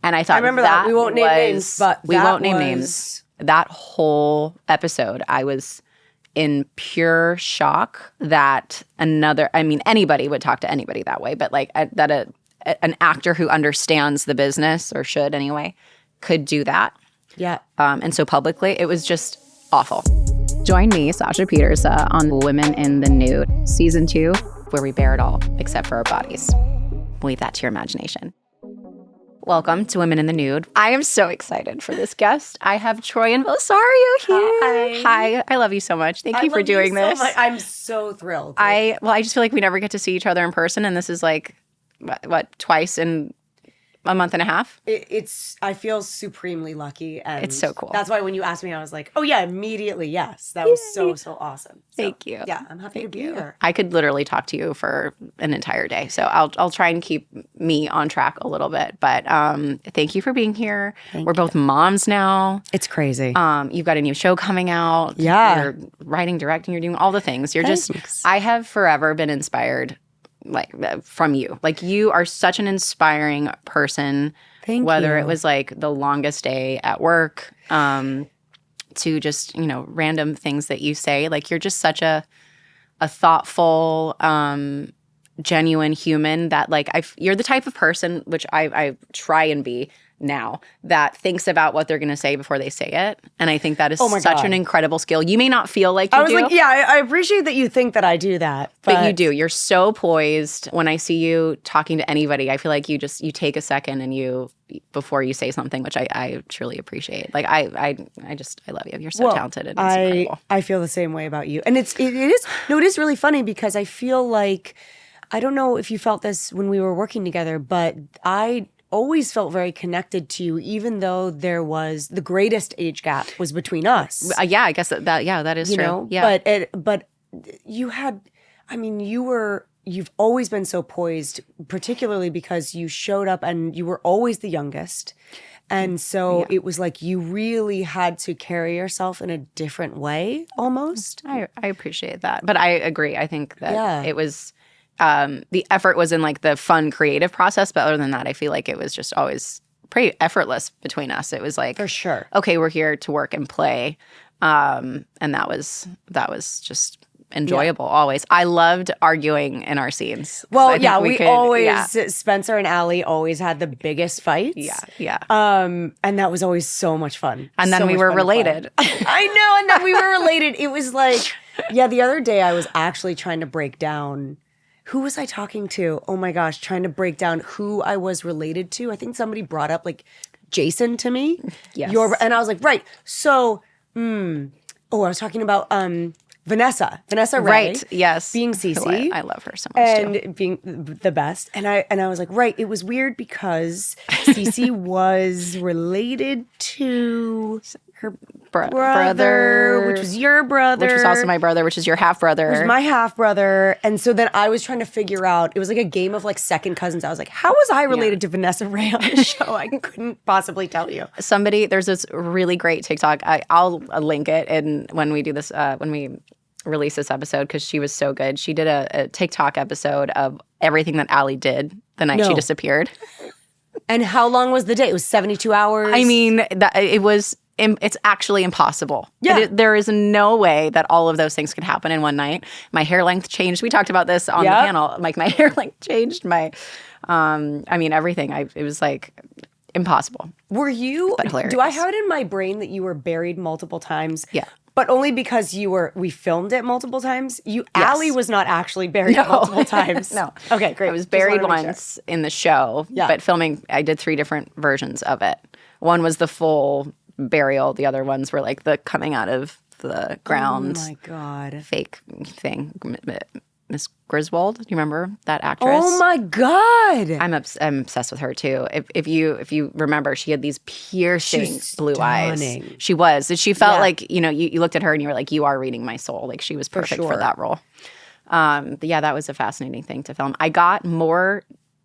And I thought I remember that. We won't name names, but we won't name names. That whole episode, I was in pure shock that anybody would talk to anybody that way, but like that an actor who understands the business, or should anyway, could do that. Yeah. And so publicly, it was just awful. Join me, Sasha Pieterse, on Women in the Nude, Season 2, where we bear it all except for our bodies. Leave that to your imagination. Welcome to Women in the Nude. I am so excited for this guest. I have Troian Bellisario here. Hi. I love you so much. Thank you for doing this. I'm so thrilled. I just feel like we never get to see each other in person, and this is like, what twice in a month and a half? I feel supremely lucky, and it's so cool. That's why when you asked me, I was like, oh yeah, immediately yes. That was so awesome. Thank you. Yeah, I'm happy to be here. I could literally talk to you for an entire day, so I'll try and keep me on track a little bit. But thank you for being here. We're both moms now. It's crazy. You've got a new show coming out. Yeah, you're writing, directing, you're doing all the things. I have forever been inspired from you. Like, you are such an inspiring person. Thank whether you. It was like the longest day at work, to just, random things that you say. Like, you're just such a thoughtful, genuine human that, like, you're the type of person, which I try and be now, that thinks about what they're going to say before they say it. And I think that is such an incredible skill. You may not feel like you do. Like, yeah, I appreciate that you think that I do that. But you do. You're so poised. When I see you talking to anybody, I feel like you take a second and before you say something, which I truly appreciate. Like, I love you. You're so talented, and it's incredible. I feel the same way about you. And it is really funny, because I feel like, I don't know if you felt this when we were working together, but I always felt very connected to you, even though there was the greatest age gap was between us. Yeah, I guess that is true. Yeah. But you had, you've always been so poised, particularly because you showed up and you were always the youngest. And so it was like you really had to carry yourself in a different way, almost. I appreciate that. But I agree. I think that it was, the effort was in like the fun creative process, but other than that, I feel like it was just always pretty effortless between us. It was like, for sure, okay, we're here to work and play, and that was just enjoyable always. I loved arguing in our scenes. Well, Spencer and Allie always had the biggest fights. Yeah. And that was always so much fun. And then we were related. I know, and then we were related. It was like, the other day I was actually trying to break down. Who was I talking to? Oh my gosh, trying to break down who I was related to. I think somebody brought up like Jason to me. Yes. And I was like, right. So, I was talking about Vanessa Ray. Right, yes. Being Cece. I love her so much and too. Being the best. And I was like, right, it was weird because Cece was related to her brother, which was your brother. Which was also my brother, which is your half-brother. Which was my half-brother. And so then I was trying to figure out, it was like a game of like second cousins. I was like, how was I related to Vanessa Ray on the show? I couldn't possibly tell you. There's this really great TikTok. I'll link it when we do this, when we release this episode, because she was so good. She did a TikTok episode of everything that Allie did the night she disappeared. And how long was the day? It was 72 hours? I mean, it's actually impossible. Yeah. There is no way that all of those things could happen in one night. My hair length changed. We talked about this on the panel. Like, my hair length changed. Everything. It was like impossible. Were you? But hilarious. Do I have it in my brain that you were buried multiple times? Yeah. But only because we filmed it multiple times? Allie was not actually buried multiple times. No. Okay, great. I was buried once in the show, but filming, I did 3 different versions of it. One was the full burial. The other ones were like the coming out of the ground. Oh my God. Fake thing. Miss Griswold, do you remember that actress? Oh my God. I'm obsessed with her too. If you remember, she had these piercing blue eyes. She was. She felt like, you looked at her and you were like, you are reading my soul. Like, she was perfect for that role. But that was a fascinating thing to film. I got more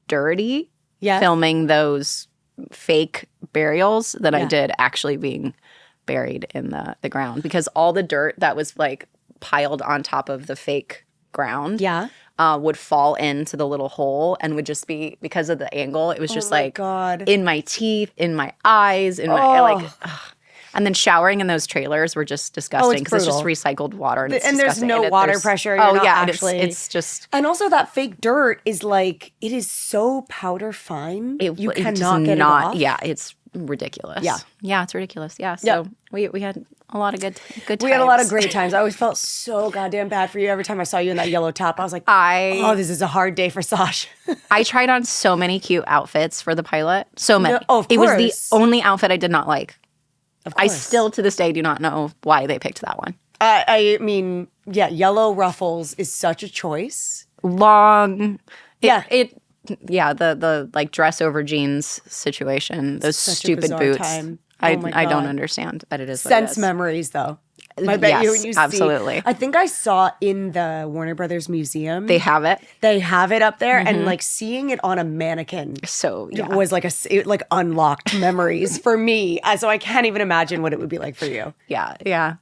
dirty filming those fake burials than I did actually being buried in the ground, because all the dirt that was like piled on top of the fake ground. Yeah. Would fall into the little hole and would just be, because of the angle, it was just like God. in my teeth, in my eyes, in my like. Ugh. And then showering in those trailers were just disgusting because it's just recycled water and it's and disgusting. There's no water pressure. You're not actually. It's just. And also that fake dirt is like, it is so powder fine. You cannot get it off. Yeah, it's ridiculous. Yeah, it's ridiculous. Yeah, so yeah. we had a lot of good times. We had a lot of great times. I always felt so goddamn bad for you. Every time I saw you in that yellow top, I was like, oh, this is a hard day for Sasha. I tried on so many cute outfits for the pilot. So many. No, of course. It was the only outfit I did not like. Of course. I still, to this day, do not know why they picked that one. I mean, yeah, yellow ruffles is such a choice. Long. The like dress over jeans situation. Those such stupid a boots. Time. I don't understand, but it is what Sense it is. memories, though. I bet you when you absolutely. See, I think I saw in the Warner Brothers Museum. They have it. They have it up there, and like seeing it on a mannequin, was like it unlocked memories for me. So I can't even imagine what it would be like for you. Yeah.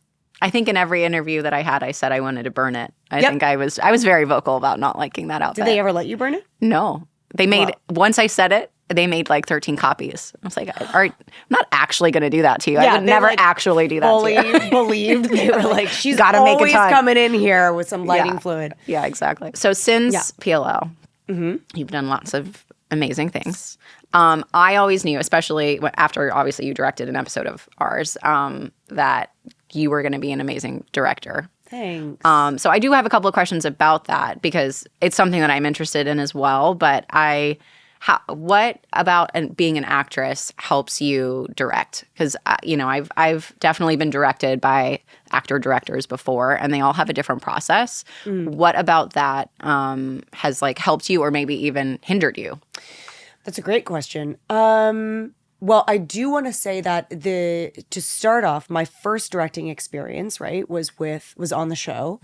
I think in every interview that I had, I said I wanted to burn it. I think I was very vocal about not liking that outfit. Did they ever let you burn it? No, they made once I said it. They made like 13 copies. I was like, I'm not actually going to do that to you. I would never actually do that to you. Fully believed. They were like, she's gotta make a always ton. coming in here with some lighting fluid. Yeah, exactly. So since PLL, you've done lots of amazing things. I always knew, especially after obviously you directed an episode of ours, that you were going to be an amazing director. Thanks. So I do have a couple of questions about that because it's something that I'm interested in as well. But what about being an actress helps you direct? Because I've definitely been directed by actor directors before, and they all have a different process. What about that has like helped you, or maybe even hindered you? That's a great question. Well, I do want to say that to start off, my first directing experience, right, was on the show,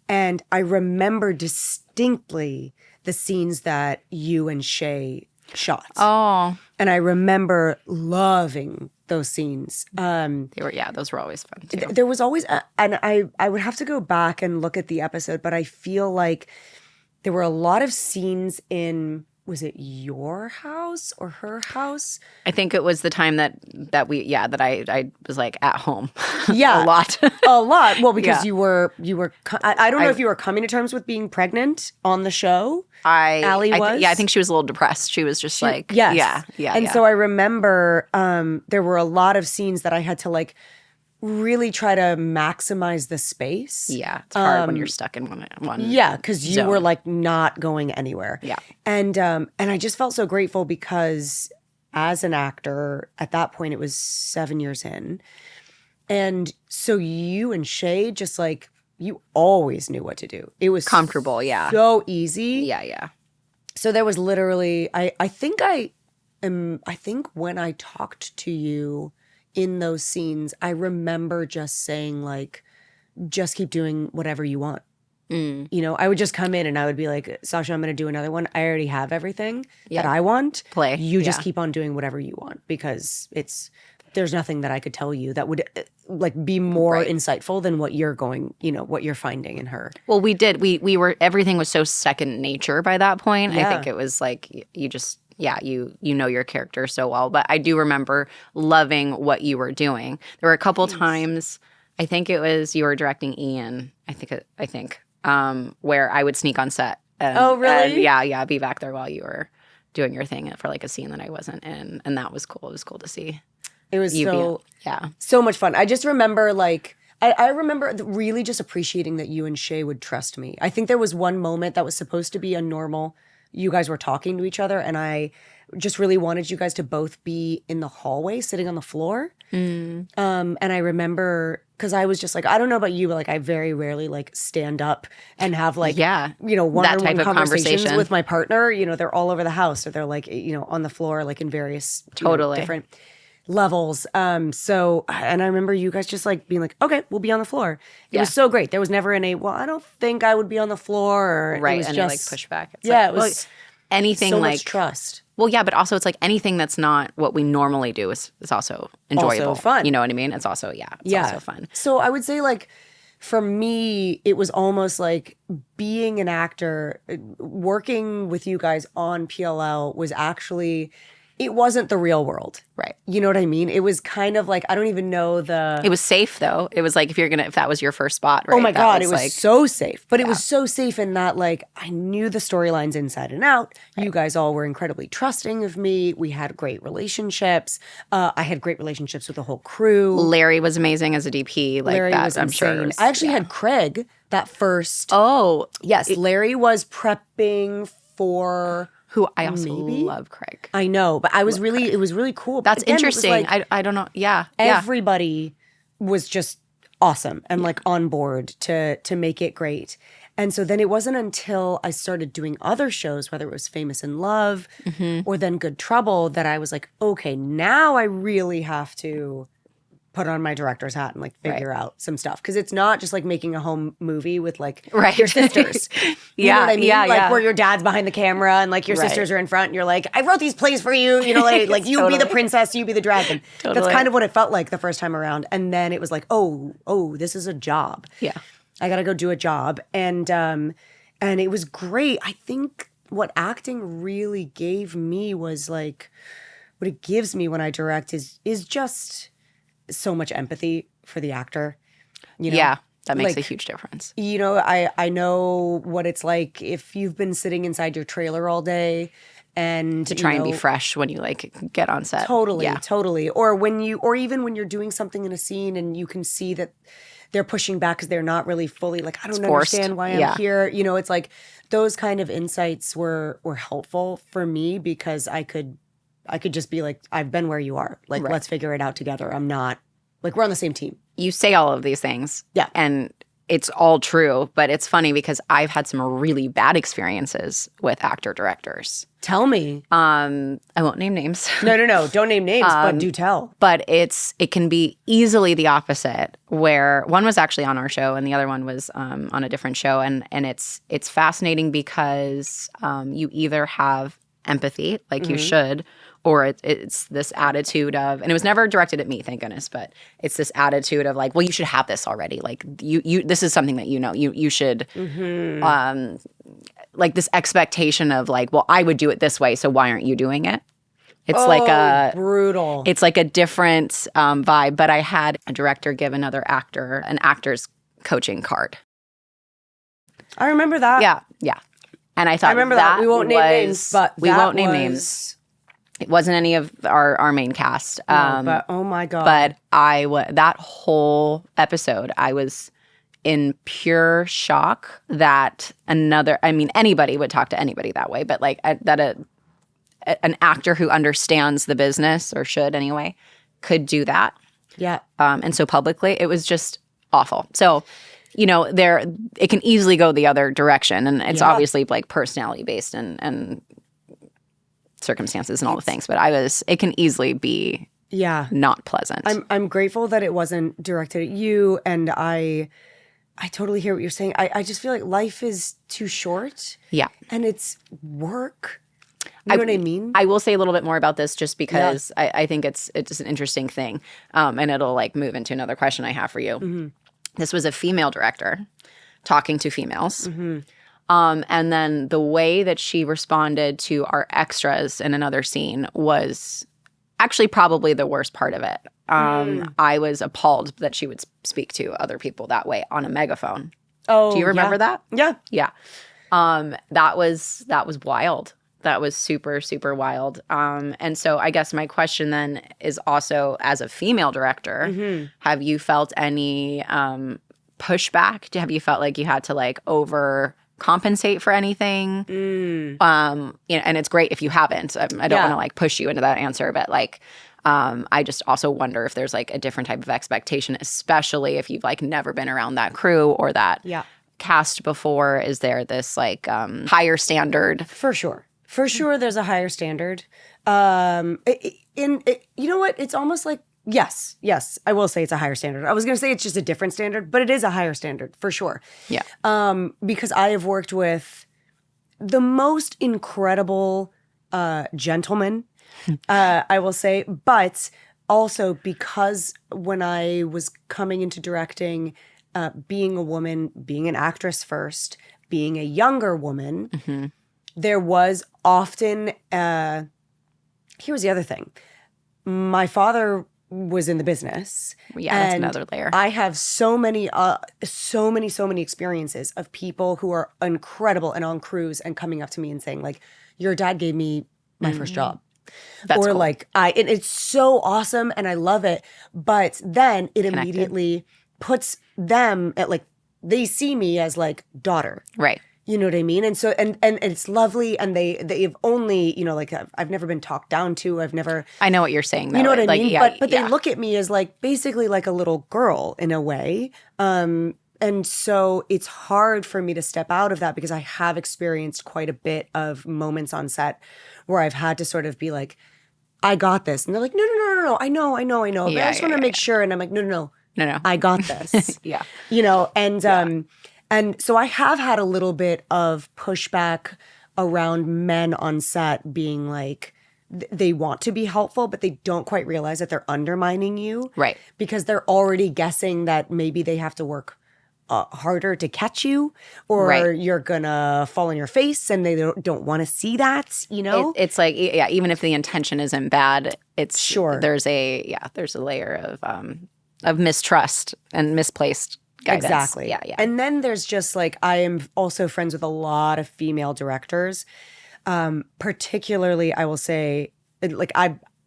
and I remember distinctly the scenes that you and Shay shot. Oh, and I remember loving those scenes. Those were always fun too. There was always, and I would have to go back and look at the episode, but I feel like there were a lot of scenes in. Was it your house or her house? I think it was the time that I was like at home. Yeah. A lot. A lot. Well, because you were I don't know if you were coming to terms with being pregnant on the show. Allie was? I think she was a little depressed. She was just like, yes. Yeah. And so I remember there were a lot of scenes that I had to like really try to maximize the space. Yeah, it's hard when you're stuck in one. Yeah, because you zone. were like not going anywhere. Yeah, and I just felt so grateful because as an actor at that point it was 7 years in, and so you and Shay just like you always knew what to do. It was comfortable. Yeah, so easy. Yeah. So there was literally I think when I talked to you in those scenes, I remember just saying like, just keep doing whatever you want. You know, I would just come in and I would be like, Sasha, I'm going to do another one. I already have everything that I want. Play. You just keep on doing whatever you want because there's nothing that I could tell you that would like be more insightful than what you're what you're finding in her. Well, we did. We were, everything was so second nature by that point. Yeah. I think it was like, you just, you know your character so well. But I do remember loving what you were doing. There were a couple times, I think it was you were directing Ian, I think, where I would sneak on set. Oh, really? And be back there while you were doing your thing for like a scene that I wasn't in. And that was cool. It was cool to see. It was so much fun. I just remember like, I remember really just appreciating that you and Shay would trust me. I think there was one moment that was supposed to be a normal, you guys were talking to each other and I just really wanted you guys to both be in the hallway sitting on the floor. And I remember, because I was just like, I don't know about you, but like I very rarely like stand up and have like, one-on-one conversations with my partner. You know, they're all over the house or they're like, on the floor, like in various different levels. So, and I remember you guys just like being like, okay, we'll be on the floor. It was so great. There was never I don't think I would be on the floor. Or it was any just, like pushback. It was anything so like much trust. Well, yeah, but also it's like anything that's not what we normally do is also enjoyable. Also fun. You know what I mean? It's also, it's also fun. So I would say like for me, it was almost like being an actor, working with you guys on PLL was actually, it wasn't the real world. Right. You know what I mean? It was kind of like, I don't even know the... It was safe though. It was like if that was your first spot, right? Oh my God, it was like, so safe. But it was so safe in that like I knew the storylines inside and out. Right. You guys all were incredibly trusting of me. We had great relationships. I had great relationships with the whole crew. Larry was amazing as a DP. Like Larry that, was I'm insane. sure. I actually had Craig that first. Oh. Yes, Larry was prepping for... Who I also love Craig. I know, but it was really cool. That's again, interesting. Like, I don't know. Yeah. Everybody was just awesome and like on board to make it great. And so then it wasn't until I started doing other shows, whether it was Famous in Love or then Good Trouble, that I was like, okay, now I really have to put on my director's hat and like figure out some stuff. Because it's not just like making a home movie with like your sisters. You know what I mean? Like where your dad's behind the camera and like your sisters are in front and you're like, I wrote these plays for you. You know, like you be the princess, you be the dragon. That's kind of what it felt like the first time around. And then it was like, oh, this is a job. Yeah. I got to go do a job. And it was great. I think what acting really gave me was like, what it gives me when I direct is just so much empathy for the actor. You know? Yeah, that makes a huge difference. You know, I know what it's like if you've been sitting inside your trailer all day and to try and be fresh when you like get on set. Totally. Or even when you're doing something in a scene and you can see that they're pushing back because they're not really fully like, I don't understand why I'm here. You know, it's like those kind of insights were helpful for me because I could just be like, I've been where you are. Like, let's figure it out together. I'm not, like, we're on the same team. You say all of these things. Yeah. And it's all true. But it's funny because I've had some really bad experiences with actor directors. Tell me. I won't name names. No. Don't name names, but do tell. But it can be easily the opposite, where one was actually on our show and the other one was on a different show. And it's fascinating because you either have empathy, like you should, or it's this attitude of, and it was never directed at me, thank goodness, but it's this attitude of like, well, you should have this already. Like you this is something that you should, like this expectation of like, well, I would do it this way, so why aren't you doing it? It's like a brutal. It's like a different vibe. But I had a director give another actor an actor's coaching card. I remember that. Yeah. And I thought, I remember that. We won't name names, but we won't name names. It wasn't any of our main cast. But oh my God. But that whole episode, I was in pure shock that anybody would talk to anybody that way, but like that an actor who understands the business, or should anyway, could do that. Yeah. And so publicly, it was just awful. So, you know, it can easily go the other direction, and it's obviously like personality based and circumstances and all the things. But it can easily be not pleasant. I'm grateful that it wasn't directed at you, and I totally hear what you're saying. I just feel like life is too short. Yeah. And it's work. You know what I mean? I will say a little bit more about this just because I think it's just an interesting thing. And it'll like move into another question I have for you. Mm-hmm. This was a female director talking to females. Mm-hmm. And then the way that she responded to our extras in another scene was actually probably the worst part of it. I was appalled that she would speak to other people that way on a megaphone. Oh, do you remember that? Yeah. Yeah. That was wild. That was super, super wild. And so I guess my question then is also, as a female director, have you felt any pushback? Have you felt like you had to like overcompensate for anything? You know, and it's great if you haven't. I don't want to like push you into that answer, but like I just also wonder if there's like a different type of expectation, especially if you've like never been around that crew or that cast before. Is there this like higher standard? For sure. For sure, there's a higher standard. You know what? It's almost like, yes, I will say it's a higher standard. I was going to say it's just a different standard, but it is a higher standard, for sure. Yeah. Because I have worked with the most incredible gentlemen, I will say, but also because when I was coming into directing, being a woman, being an actress first, being a younger woman, there was often, here's the other thing. My father was in the business. Yeah, that's another layer. I have so many experiences of people who are incredible and on crews and coming up to me and saying like, your dad gave me my first job. That's or cool. like, it's so awesome and I love it. But then it immediately puts them at like, they see me as like daughter. Right. You know what I mean? And so, and it's lovely. And they've only, you know, like I've never been talked down to. I know what you're saying though. You know what I like, mean? Yeah, but they look at me as like basically like a little girl in a way. And so it's hard for me to step out of that because I have experienced quite a bit of moments on set where I've had to sort of be like, I got this. And they're like, no. I know. But I just want to make sure. And I'm like, no. I got this. Yeah. You know, and so I have had a little bit of pushback around men on set being like, they want to be helpful, but they don't quite realize that they're undermining you. Right. Because they're already guessing that maybe they have to work harder to catch you or you're going to fall on your face and they don't want to see that, you know? It's like, even if the intention isn't bad, it's sure. There's a layer of mistrust and misplaced guidance. Exactly. Yeah. And then there's just like, I am also friends with a lot of female directors. Particularly, I will say, like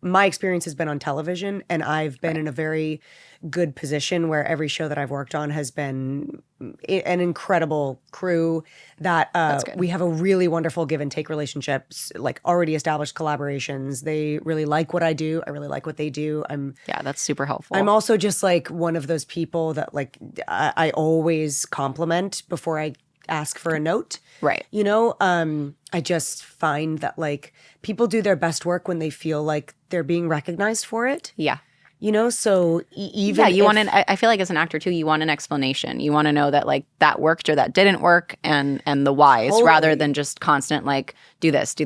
my experience has been on television and I've been in a very good position where every show that I've worked on has been an incredible crew that we have a really wonderful give and take relationships, like already established collaborations. They really like what I do. I really like what they do. That's super helpful. I'm also just like one of those people that like I always compliment before I ask for a note. Right. You know, I just find that like people do their best work when they feel like they're being recognized for it. Yeah. You know, so even you want I feel like as an actor too, you want an explanation. You want to know that like that worked or that didn't work and the whys rather than just constant like do this,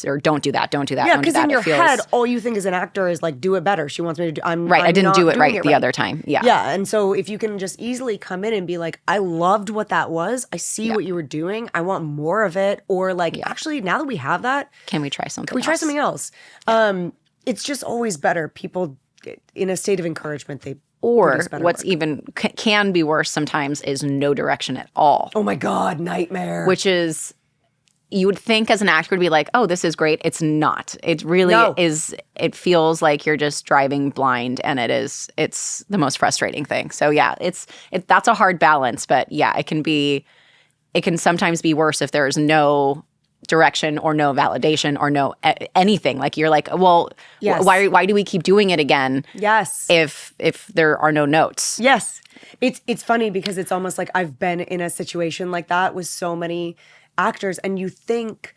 or don't do that. Yeah, because in your head, all you think as an actor is like, do it better. She wants me to do I didn't do it right the other time. Yeah. Yeah. And so if you can just easily come in and be like, I loved what that was. I see what you were doing. I want more of it. Or like, actually, now that we have that, can we try something else? It's just always better. People in a state of encouragement, they or what's work. Even can be worse sometimes is no direction at all. Oh my God, nightmare. Which is, you would think as an actor to be like, oh, this is great. It's not. It really is. It feels like you're just driving blind, and it's the most frustrating thing. So yeah, that's a hard balance, but yeah, it can sometimes be worse if there's no direction or no validation or no anything. Like you're like, well, why do we keep doing it again? Yes. If there are no notes. Yes. It's funny because it's almost like I've been in a situation like that with so many actors, and you think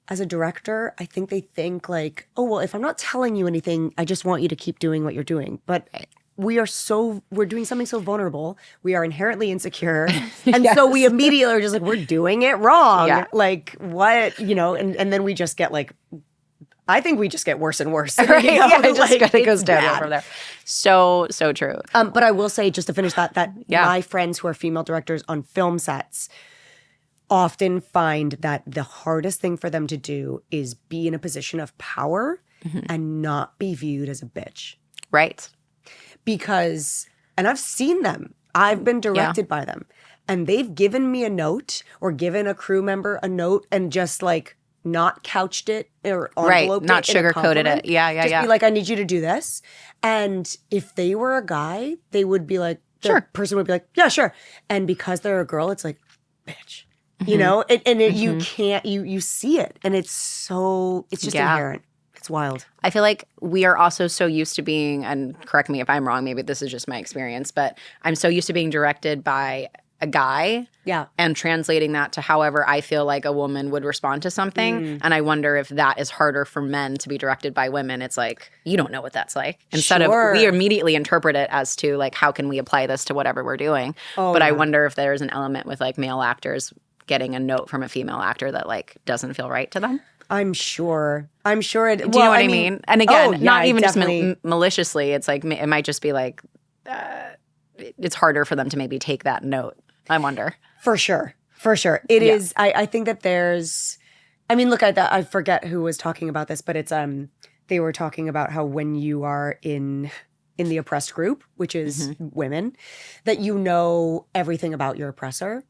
as a director, I think they think like, oh, well, if I'm not telling you anything, I just want you to keep doing what you're doing. But we're doing something so vulnerable. We are inherently insecure. And so we immediately are just like, we're doing it wrong. Yeah. Like what, you know, and then we just get like, I think we just get worse and worse. Right? You know? It just kind of goes down from there. So true. But I will say, just to finish that my friends who are female directors on film sets often find that the hardest thing for them to do is be in a position of power and not be viewed as a bitch. Right. Because, and I've seen them, I've been directed by them, and they've given me a note or given a crew member a note and just like not couched it or enveloped not it, sugar-coated it. Yeah. Just be like, I need you to do this. And if they were a guy, they would be like, the person would be like, yeah, sure. And because they're a girl, it's like, bitch, you know, you can't, you see it, and it's just inherent. It's wild. I feel like we are also so used to being, and correct me if I'm wrong, maybe this is just my experience, but I'm so used to being directed by a guy and translating that to however I feel like a woman would respond to something. And I wonder if that is harder for men to be directed by women. It's like, you don't know what that's like. Instead of, we immediately interpret it as to like, how can we apply this to whatever we're doing? But I wonder if there's an element with like male actors getting a note from a female actor that like doesn't feel right to them. I'm sure it. Do you know what I mean? And again, not even just maliciously. It's like, it might just be like, it's harder for them to maybe take that note. I wonder. For sure. It is. I think that there's, I mean, look at that. I forget who was talking about this, but it's, they were talking about how when you are in the oppressed group, which is women, that you know everything about your oppressor,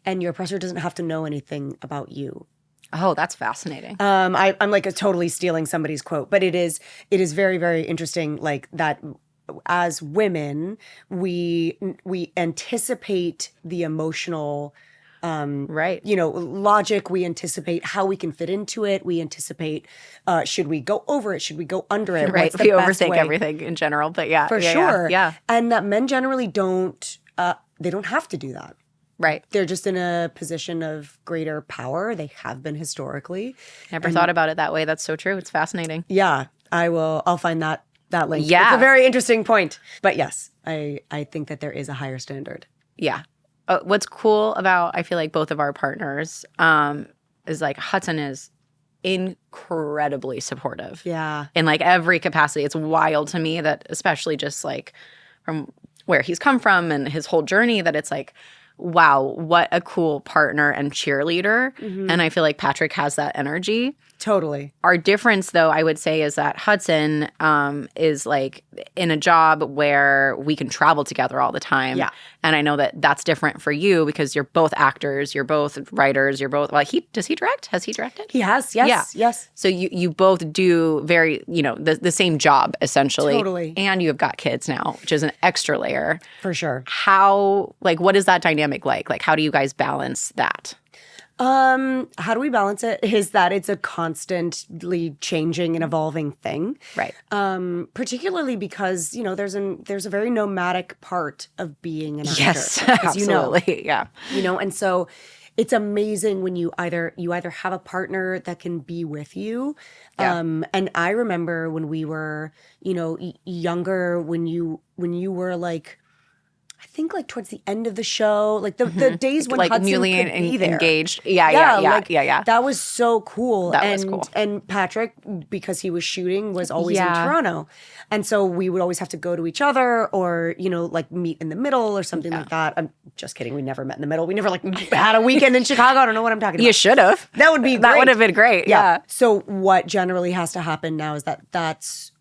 and your oppressor doesn't have to know anything about you. Oh, that's fascinating. I'm like totally stealing somebody's quote, but it is very, very interesting. Like that, as women, we anticipate the emotional, right. Logic. We anticipate how we can fit into it. We anticipate, should we go over it? Should we go under it? Right. We overthink everything in general, but yeah. For yeah, sure. Yeah. And that men generally don't, they don't have to do that. Right. They're just in a position of greater power. They have been historically. Never thought about it that way. That's so true. It's fascinating. Yeah. I'll find that link. Yeah. It's a very interesting point. But yes, I think that there is a higher standard. Yeah. What's cool about, I feel like, both of our partners is like Hudson is incredibly supportive. Yeah. In like every capacity. It's wild to me that, especially just like from where he's come from and his whole journey, that it's like, wow, what a cool partner and cheerleader. And I feel like Patrick has that energy. Totally. Our difference, though, I would say, is that Hudson is like in a job where we can travel together all the time. Yeah. And I know that that's different for you because you're both actors, you're both writers, you're both, well, does he direct? Has he directed? He has, yes. Yeah. Yes. So you both do very, the same job, essentially. Totally. And you have got kids now, which is an extra layer. For sure. How, like, what is that dynamic like? Like, how do you guys balance that? How do we balance it? Is that it's a constantly changing and evolving thing. Right. Particularly because, there's a very nomadic part of being an actor. Yes, as absolutely. Yeah. And so it's amazing when you either have a partner that can be with you. Yeah. And I remember when we were, younger, when you were like, I think like towards the end of the show, like the days when like Hudson newly could be there. engaged. Yeah. That was so cool. That was cool. And Patrick, because he was shooting, was always in Yeah. Toronto. And so we would always have to go to each other or, like meet in the middle or something like that. I'm just kidding. We never met in the middle. We never like had a weekend in Chicago. I don't know what I'm talking about. You should have. That would be great. That would have been great. Yeah. So what generally has to happen now is that's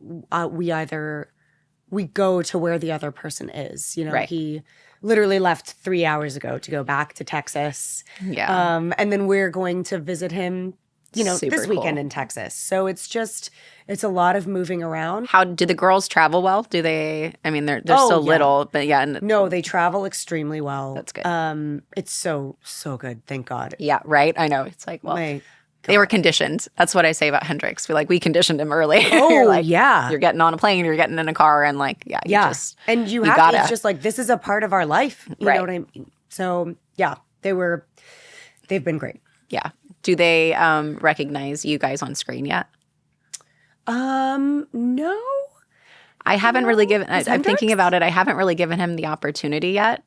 we go to where the other person is. Right. He literally left 3 hours ago to go back to Texas. Yeah. And then we're going to visit him, Super this weekend cool. in Texas. So it's a lot of moving around. How do the girls travel well? Do they? I mean, they're still little, but yeah. No, they travel extremely well. That's good. It's so good. Thank God. Yeah. Right. I know. It's like, well, they were conditioned. That's what I say about Hendrix. We conditioned him early. Oh, like, yeah. You're getting on a plane, you're getting in a car, and like, you and you have gotta. It's just like, this is a part of our life. You know what I mean? So yeah, they've been great. Yeah. Do they recognize you guys on screen yet? No. I haven't really given, I'm thinking about it. I haven't really given him the opportunity yet.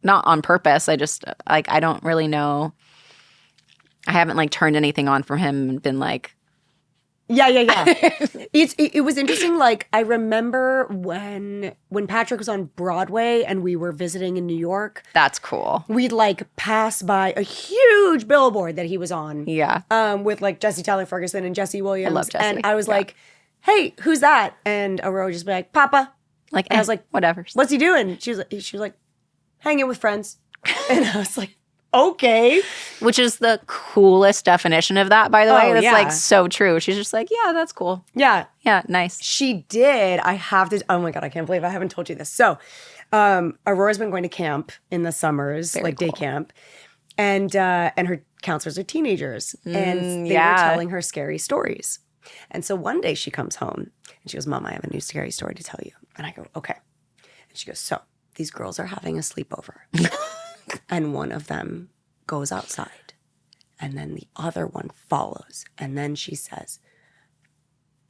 Not on purpose. I just, I don't really know. I haven't turned anything on for him and been like, yeah. It was interesting. Like, I remember when Patrick was on Broadway and we were visiting in New York. That's cool. We'd pass by a huge billboard that he was on. Yeah. With Jesse Tyler Ferguson and Jesse Williams. I love Jesse. And I was like, hey, who's that? And Aurora would just be like, Papa. And I was like, whatever. What's he doing? She was like, hanging with friends. And I was like, okay. Which is the coolest definition of that, by the way. That's so true. She's just like, yeah, that's cool. Yeah. Yeah, nice. She did. I have to, oh my God, I can't believe I haven't told you this. So, Aurora's been going to camp in the summers, Very day cool. camp. And her counselors are teenagers. And they were telling her scary stories. And so one day she comes home and she goes, Mom, I have a new scary story to tell you. And I go, okay. And she goes, so these girls are having a sleepover. And one of them goes outside. And then the other one follows. And then she says,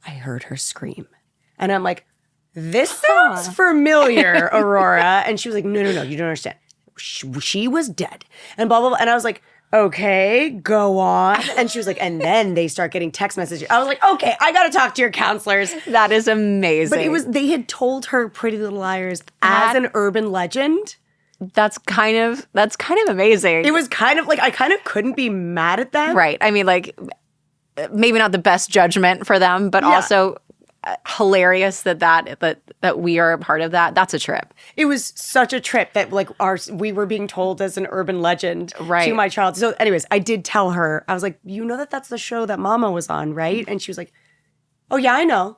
I heard her scream. And I'm like, this sounds familiar, Aurora. And she was like, no, you don't understand. She was dead. And blah, blah, blah. And I was like, okay, go on. And she was like, and then they start getting text messages. I was like, okay, I got to talk to your counselors. That is amazing. But they had told her Pretty Little Liars as an urban legend. That's kind of amazing. It was kind of like, I kind of couldn't be mad at them. Right. I mean, like, maybe not the best judgment for them, but also hilarious that we are a part of that. That's a trip. It was such a trip that like we were being told as an urban legend to my child. So anyways, I did tell her, I was like, you know that's the show that Mama was on, right? And she was like, oh yeah, I know.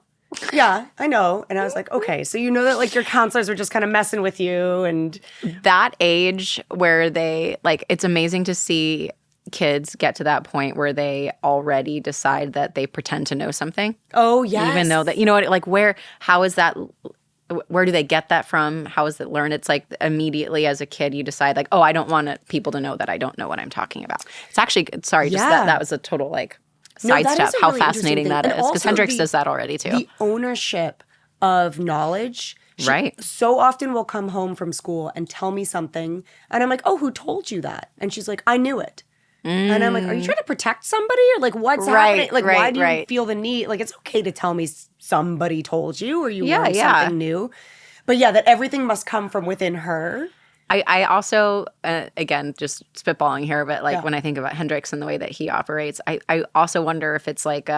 Yeah, I know. And I was like, okay, so you know that like your counselors were just kind of messing with you. And that age where they like, it's amazing to see kids get to that point where they already decide that they pretend to know something. Oh, yes. Even though that, you know what, like how is that, where do they get that from? How is it learned? It's like immediately as a kid, you decide like, oh, I don't want people to know that I don't know what I'm talking about. It's actually, sorry, just that was a total like sidestep, how really fascinating that is. Because Hendrix does that already too. The ownership of knowledge. She so often will come home from school and tell me something. And I'm like, oh, who told you that? And she's like, I knew it. And I'm like, are you trying to protect somebody? Or like, what's happening? Like, why do you feel the need? Like, it's okay to tell me somebody told you or you learned something new. But yeah, that everything must come from within her. I also, again, just spitballing here, but like when I think about Hendrix and the way that he operates, I also wonder if it's like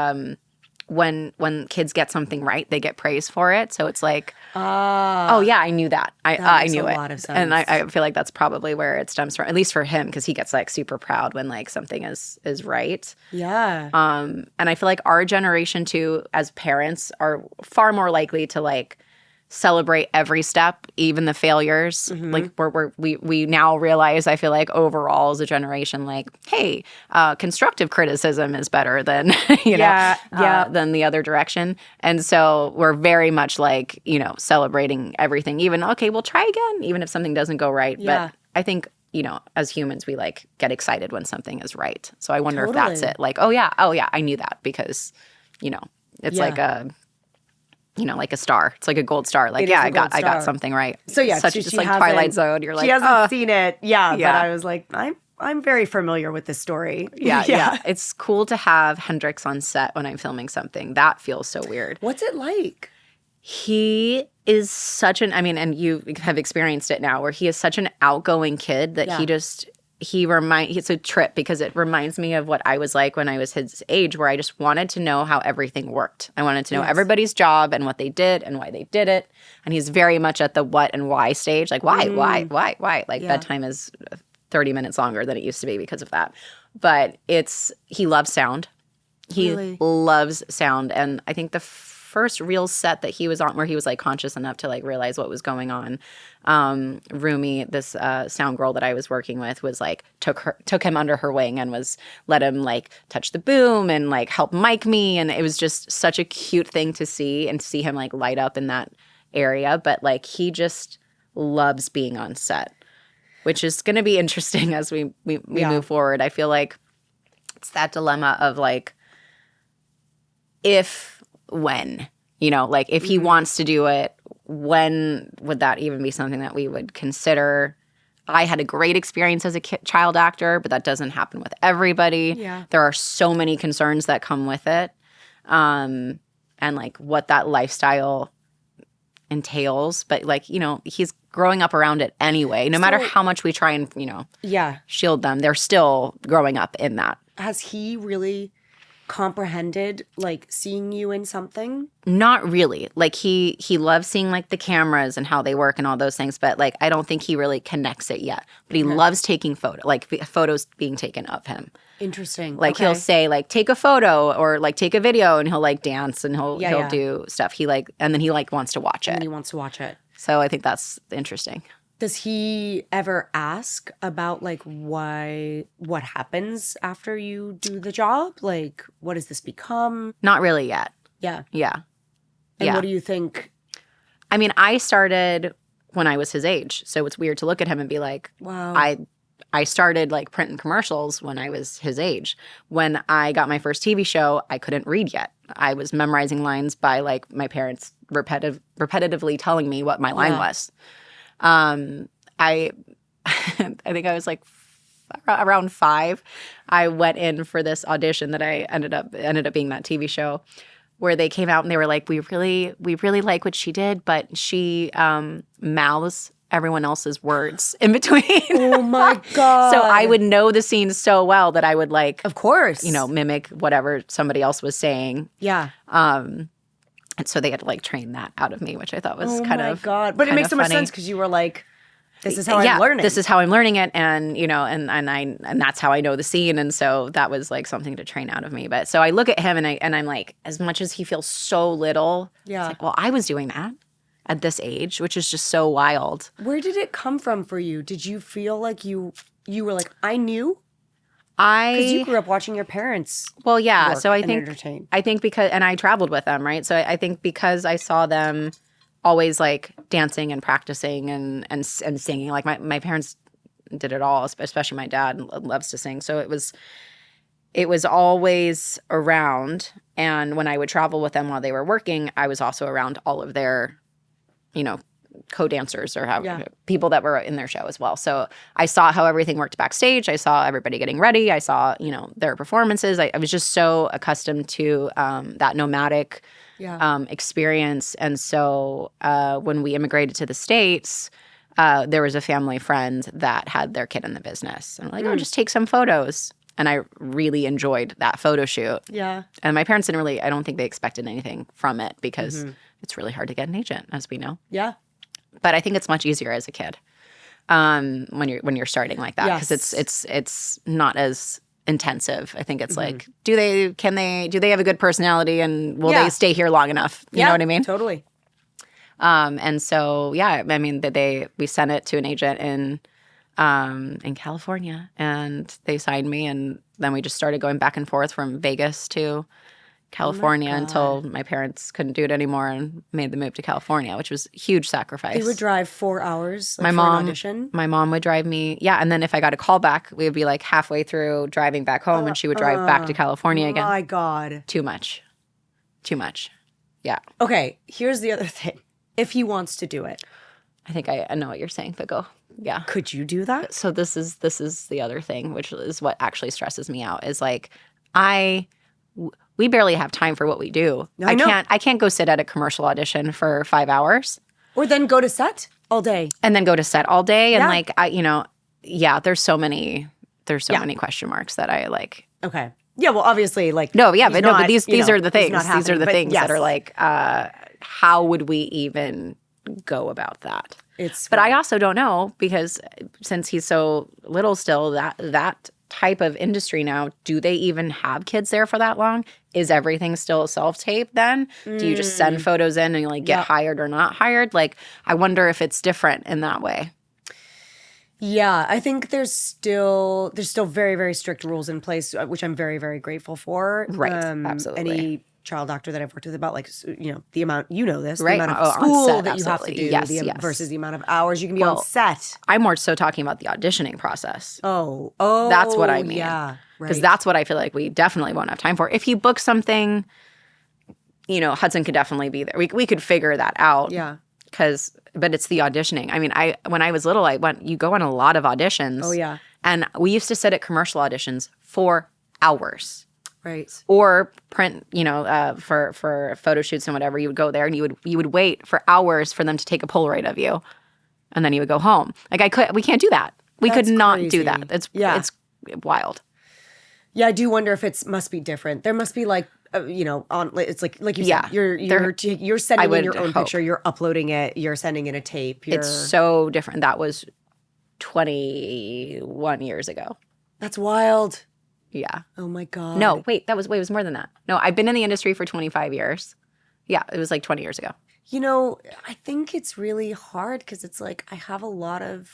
when kids get something right, they get praise for it. So it's like, oh yeah, I knew that. I knew it. Lot of sense. And I feel like that's probably where it stems from, at least for him, because he gets like super proud when like something is right. Yeah. And I feel like our generation too, as parents, are far more likely to like celebrate every step, even the failures. Mm-hmm. Like we now realize, I feel like overall as a generation, like, hey, constructive criticism is better than than the other direction. And so we're very much like, celebrating everything. Even okay, we'll try again, even if something doesn't go right. Yeah. But I think as humans, we like get excited when something is right. So I wonder if that's it. Like, oh yeah, I knew that because it's like a. Like a star. It's like a gold star. Like, I got something right. So yeah, it's like Twilight Zone. You're like, she hasn't seen it. Yeah, but I was like, I'm very familiar with this story. Yeah. It's cool to have Hendrix on set when I'm filming something. That feels so weird. What's it like? He is such and you have experienced it now, where he is such an outgoing kid that it's a trip because it reminds me of what I was like when I was his age, where I just wanted to know how everything worked. I wanted to know everybody's job and what they did and why they did it. And he's very much at the what and why stage. Like, why? Like bedtime is 30 minutes longer than it used to be because of that. But he loves sound. He loves sound. And I think the first real set that he was on where he was like conscious enough to like realize what was going on, Rumi, this sound girl that I was working with, was like took him under her wing and let him like touch the boom and like help mic me, and it was just such a cute thing to see him like light up in that area. But like he just loves being on set, which is going to be interesting as we move forward. I feel like it's that dilemma of like when, like if he wants to do it, when would that even be something that we would consider? I had a great experience as a child actor, but that doesn't happen with everybody. Yeah. There are so many concerns that come with it. And like what that lifestyle entails. But like, he's growing up around it anyway. No matter how much we try and, shield them, they're still growing up in that. Has he really comprehended like seeing you in something? Not really. Like he loves seeing like the cameras and how they work and all those things, but like I don't think he really connects it yet. But he loves taking photos being taken of him. Interesting. Like he'll say like take a photo or like take a video, and he'll like dance and he'll do stuff. He like, and then he like wants to watch it. And he wants to watch it. So I think that's interesting. Does he ever ask about like what happens after you do the job? Like, what does this become? Not really yet. Yeah. Yeah. And what do you think? I mean, I started when I was his age, so it's weird to look at him and be like, wow. I started like printing commercials when I was his age. When I got my first TV show, I couldn't read yet. I was memorizing lines by like my parents repetitively telling me what my line was. I think I was like around 5, I went in for this audition that I ended up being that TV show where they came out and they were like, we really like what she did, but she mouths everyone else's words in between. Oh my God. So I would know the scene so well that I would like, of course, mimic whatever somebody else was saying. Yeah. And so they had to like train that out of me, which I thought was kind of. Oh my God. But it makes so much sense because you were like, this is how I'm learning. This is how I'm learning it, and and that's how I know the scene, and so that was like something to train out of me. But so I look at him and I'm like, as much as he feels so little, it's like, well, I was doing that at this age, which is just so wild. Where did it come from for you? Did you feel like you were like, I knew? Because you grew up watching your parents. Well, yeah. So I think because, and I traveled with them, right? So I think because I saw them always like dancing and practicing and singing. Like my parents did it all, especially my dad loves to sing. So it was always around. And when I would travel with them while they were working, I was also around all of their, co-dancers or people that were in their show as well. So I saw how everything worked backstage. I saw everybody getting ready. I saw, their performances. I was just so accustomed to that nomadic experience. And so when we immigrated to the States, there was a family friend that had their kid in the business. And I'm like, just take some photos. And I really enjoyed that photo shoot. Yeah. And my parents didn't really, I don't think they expected anything from it because it's really hard to get an agent, as we know. Yeah. But I think it's much easier as a kid when you're starting like that because it's not as intensive. I think it's like, do they have a good personality and will they stay here long enough? You know what I mean? Totally. And so I mean we sent it to an agent in California and they signed me, and then we just started going back and forth from Vegas to California until my parents couldn't do it anymore and made the move to California, which was a huge sacrifice. They would drive 4 hours for an audition? My mom would drive me. Yeah, and then if I got a call back, we would be like halfway through driving back home and she would drive back to California again. My God. Too much. Yeah. Okay, here's the other thing. If he wants to do it. I think I know what you're saying, but go. Yeah. Could you do that? So this is the other thing, which is what actually stresses me out, is like we barely have time for what we do. I can't go sit at a commercial audition for 5 hours. Or then go to set all day. And then go to set all day. And there's so many many question marks that I like. Okay. Yeah, well, obviously, like but these are the things. These are the things that are like, how would we even go about that? But I also don't know, because since he's so little still, that type of industry now, do they even have kids there for that long? Is everything still self-tape then? Do you just send photos in and like get hired or not hired? Like, I wonder if it's different in that way. Yeah, I think there's still very, very strict rules in place, which I'm very, very grateful for. Right, absolutely. Any child doctor that I've worked with about, like, the amount, the right. amount of school set, that you have to do versus the amount of hours you can be on set. I'm more so talking about the auditioning process. Oh, that's what I mean. Yeah, because that's what I feel like we definitely won't have time for. If he books something, Hudson could definitely be there. We could figure that out. Yeah. But it's the auditioning. I mean, when I was little, you go on a lot of auditions. Oh, yeah. And we used to sit at commercial auditions for hours. Right. Or print, for photo shoots and whatever, you would go there and you would wait for hours for them to take a Polaroid of you. And then you would go home. Like we can't do that. We could not do that. It's wild. Yeah, I do wonder if it must be different. There must be like, it's like you said, you're sending in your own picture, you're uploading it, you're sending in a tape. It's so different. That was 21 years ago. That's wild. Yeah. Oh my God. No, wait, it was more than that. No, I've been in the industry for 25 years. Yeah, it was like 20 years ago. I think it's really hard because it's like I have a lot of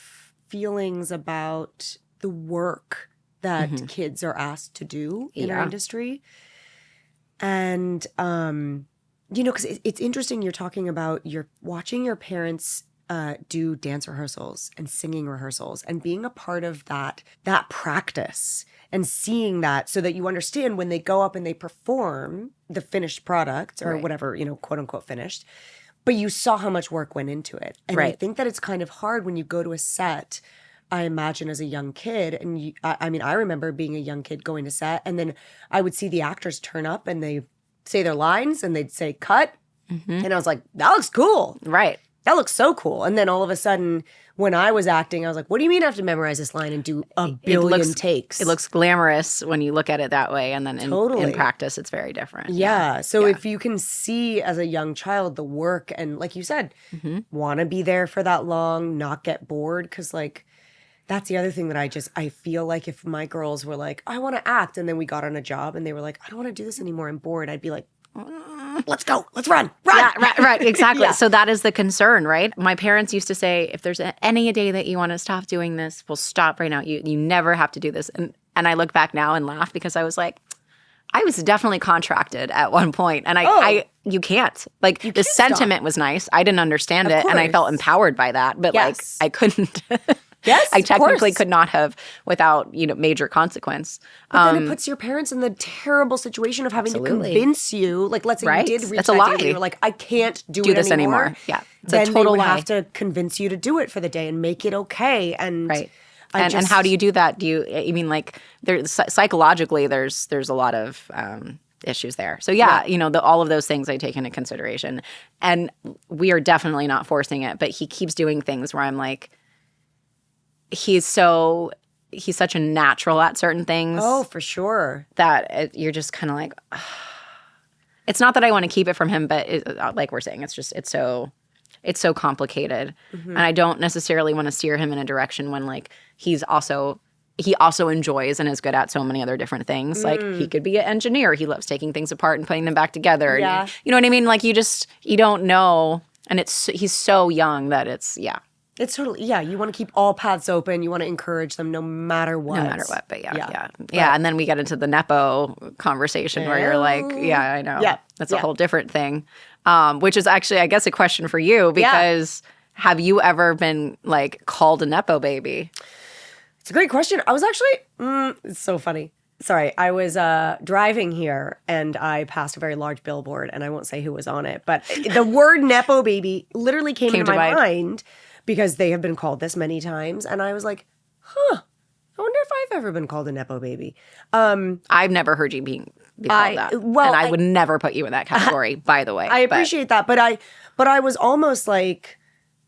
feelings about the work that kids are asked to do in our industry. And, because it's interesting you're talking about you're watching your parents do dance rehearsals and singing rehearsals and being a part of that practice and seeing that so that you understand when they go up and they perform the finished product or whatever, quote unquote finished, but you saw how much work went into it. And I think that it's kind of hard when you go to a set I imagine as a young kid. And I mean, I remember being a young kid going to set, and then I would see the actors turn up and they say their lines and they'd say cut. And I was like, that looks cool. Right. That looks so cool. And then all of a sudden, when I was acting, I was like, what do you mean I have to memorize this line and do a billion takes? It looks glamorous when you look at it that way. And then in practice, it's very different. Yeah. So if you can see as a young child the work and, like you said, want to be there for that long, not get bored. Because, like, that's the other thing that I feel like if my girls were like, I want to act. And then we got on a job and they were like, I don't want to do this anymore. I'm bored. I'd be like, let's go. Let's run. Yeah, right. Exactly. So that is the concern, right? My parents used to say, if there's any day that you want to stop doing this, we'll stop right now. You never have to do this. And I look back now and laugh because I was like, I was definitely contracted at one point. And you can't. Like, the sentiment was nice. I didn't understand it. And I felt empowered by that. But like, I couldn't. Yes, I technically could not have without, major consequence. But then it puts your parents in the terrible situation of having to convince you. Like, let's say you did reach That's that a lie. day, you were like, I can't do this anymore. Yeah, it's then a total they would lie. have to convince you to do it for the day and make it okay. And and how do you do that? I mean, like, psychologically, there's a lot of issues there. So all of those things I take into consideration, and we are definitely not forcing it. But he keeps doing things where I'm like, he's such a natural at certain things. Oh, for sure. That you're just kind of like, ugh. It's not that I want to keep it from him, but like we're saying, it's so complicated. And I don't necessarily want to steer him in a direction when, like, he also enjoys and is good at so many other different things. Like, he could be an engineer. He loves taking things apart and putting them back together. Yeah. And you know what I mean? Like, you don't know. And he's so young that it's It's totally, you want to keep all paths open. You want to encourage them no matter what. But and then we get into the nepo conversation where you're like, I know. Yeah. That's a whole different thing, which is actually, I guess, a question for you because have you ever been, like, called a nepo baby? It's a great question. I was actually, it's so funny. Sorry, I was driving here and I passed a very large billboard, and I won't say who was on it, but the word nepo baby literally came into my mind. Because they have been called this many times. And I was like, I wonder if I've ever been called a nepo baby. I've never heard you be called that. Well, and I would never put you in that category, by the way. I appreciate that. But I was almost like,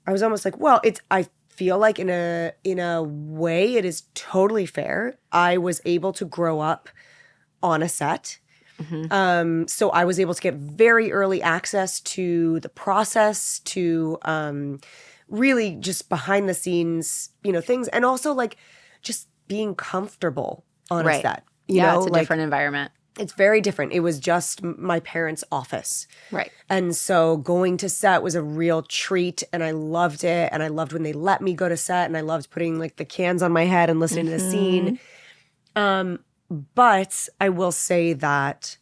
well, I feel like in a way it is totally fair. I was able to grow up on a set. So I was able to get very early access to the process, to really just behind the scenes, things. And also, like, just being comfortable on a set. You know, it's a different environment. It's very different. It was just my parents' office. Right. And so going to set was a real treat, and I loved it. And I loved when they let me go to set, and I loved putting, like, the cans on my head and listening to the scene. But I will say that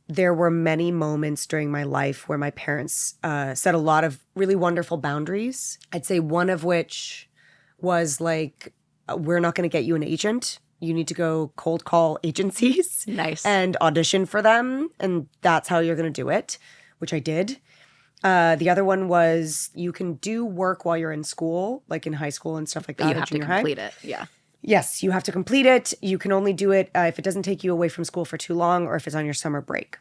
there were many moments during my life where my parents set a lot of really wonderful boundaries. I'd say one of which was like, we're not going to get you an agent. You need to go cold call agencies. Nice. And audition for them. And that's how you're going to do it, which I did. The other one was you can do work while you're in school, like in high school and stuff like that. But you have to complete it. Yeah. Yes, you have to complete it. You can only do it if it doesn't take you away from school for too long or if it's on your summer break.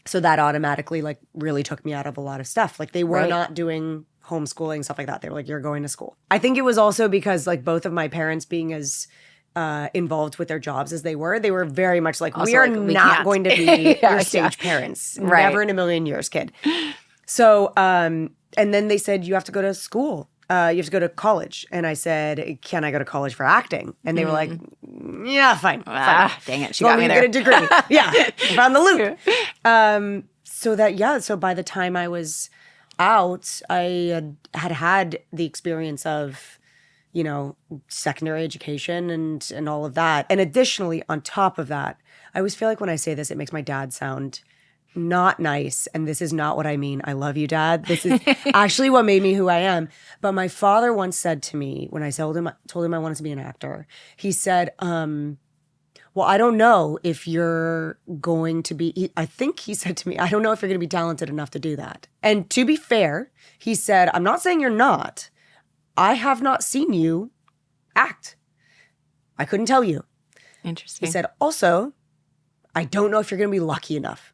So that automatically, like, really took me out of a lot of stuff. Like, they were not doing homeschooling, stuff like that. They were like, you're going to school. I think it was also because, like, both of my parents being as involved with their jobs as they were very much like, also, we are not going to be your stage parents. Never in a million years, kid. So, and then they said, you have to go to school. You have to go to college. And I said, can I go to college for acting? And they were like, yeah, fine. Dang it. She got me there. Get a degree. Yeah. Found the loop. So by the time I was out, I had the experience of, secondary education and all of that. And additionally, on top of that, I always feel like when I say this, it makes my dad sound not nice, and this is not what I mean. I love you, Dad. This is actually what made me who I am. But my father once said to me when I told him I wanted to be an actor, he said, well, I don't know if you're going to be, I think he said to me, I don't know if you're going to be talented enough to do that. And to be fair, he said, I'm not saying you're not. I have not seen you act. I couldn't tell you. Interesting. He said, also, I don't know if you're going to be lucky enough.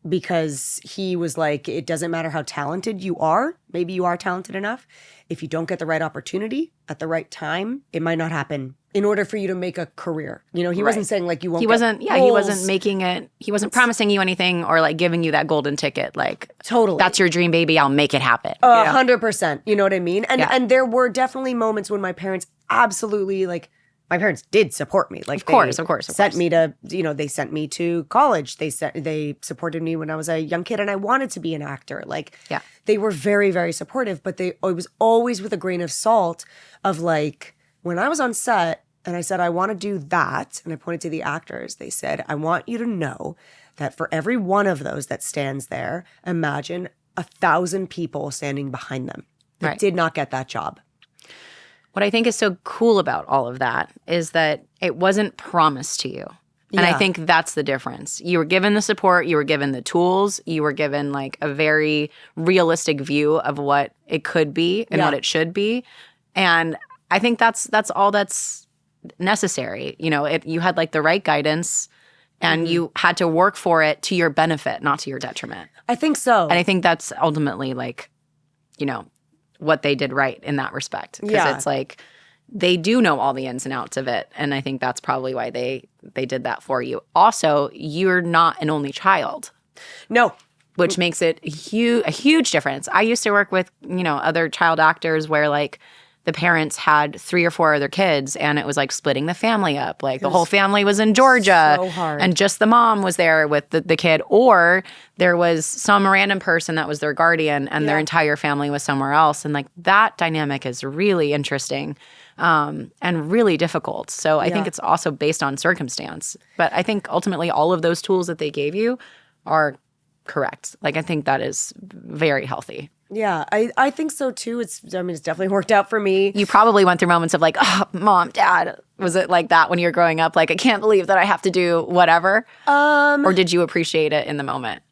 Because he was like, it doesn't matter how talented you are. Maybe you are talented enough. If you don't get the right opportunity at the right time, it might not happen in order for you to make a career. You know, he wasn't saying like you won't he get wasn't roles. he wasn't making it, he wasn't promising you anything or like giving you that golden ticket. Like, totally. That's your dream, baby. I'll make it happen. 100%. You know what I mean? And there were definitely moments when my parents absolutely like, my parents did support me. Like, of course. Sent me to, you know, they sent me to college. They supported me when I was a young kid and I wanted to be an actor. Like, they were very, very supportive, but it was always with a grain of salt of like, when I was on set and I said, I want to do that, and I pointed to the actors, they said, I want you to know that for every one of those that stands there, imagine 1,000 people standing behind them that did not get that job. What I think is so cool about all of that is that it wasn't promised to you. And I think that's the difference. You were given the support, you were given the tools, you were given like a very realistic view of what it could be and what it should be. And I think that's all that's necessary. You know, you had like the right guidance and you had to work for it to your benefit, not to your detriment. I think so. And I think that's ultimately like, you know, what they did right in that respect. Because it's like they do know all the ins and outs of it. And I think that's probably why they did that for you. Also, you're not an only child. No. Which makes it a huge difference. I used to work with, you know, other child actors where like the parents had 3 or 4 other kids and it was like splitting the family up. Like the whole family was in Georgia so hard. And just the mom was there with the kid. Or there was some random person that was their guardian and their entire family was somewhere else. And like that dynamic is really interesting and really difficult. So I think it's also based on circumstance. But I think ultimately all of those tools that they gave you are correct. Like I think that is very healthy. Yeah, I think so too. It's definitely worked out for me. You probably went through moments of like, oh, mom, dad, was it like that when you were growing up? Like, I can't believe that I have to do whatever. Or did you appreciate it in the moment?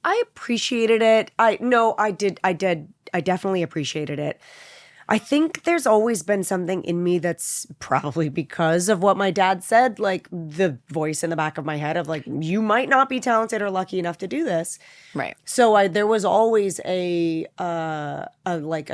I appreciated it. I definitely appreciated it. I think there's always been something in me that's probably because of what my dad said, like the voice in the back of my head of like, you might not be talented or lucky enough to do this. Right. So there was always a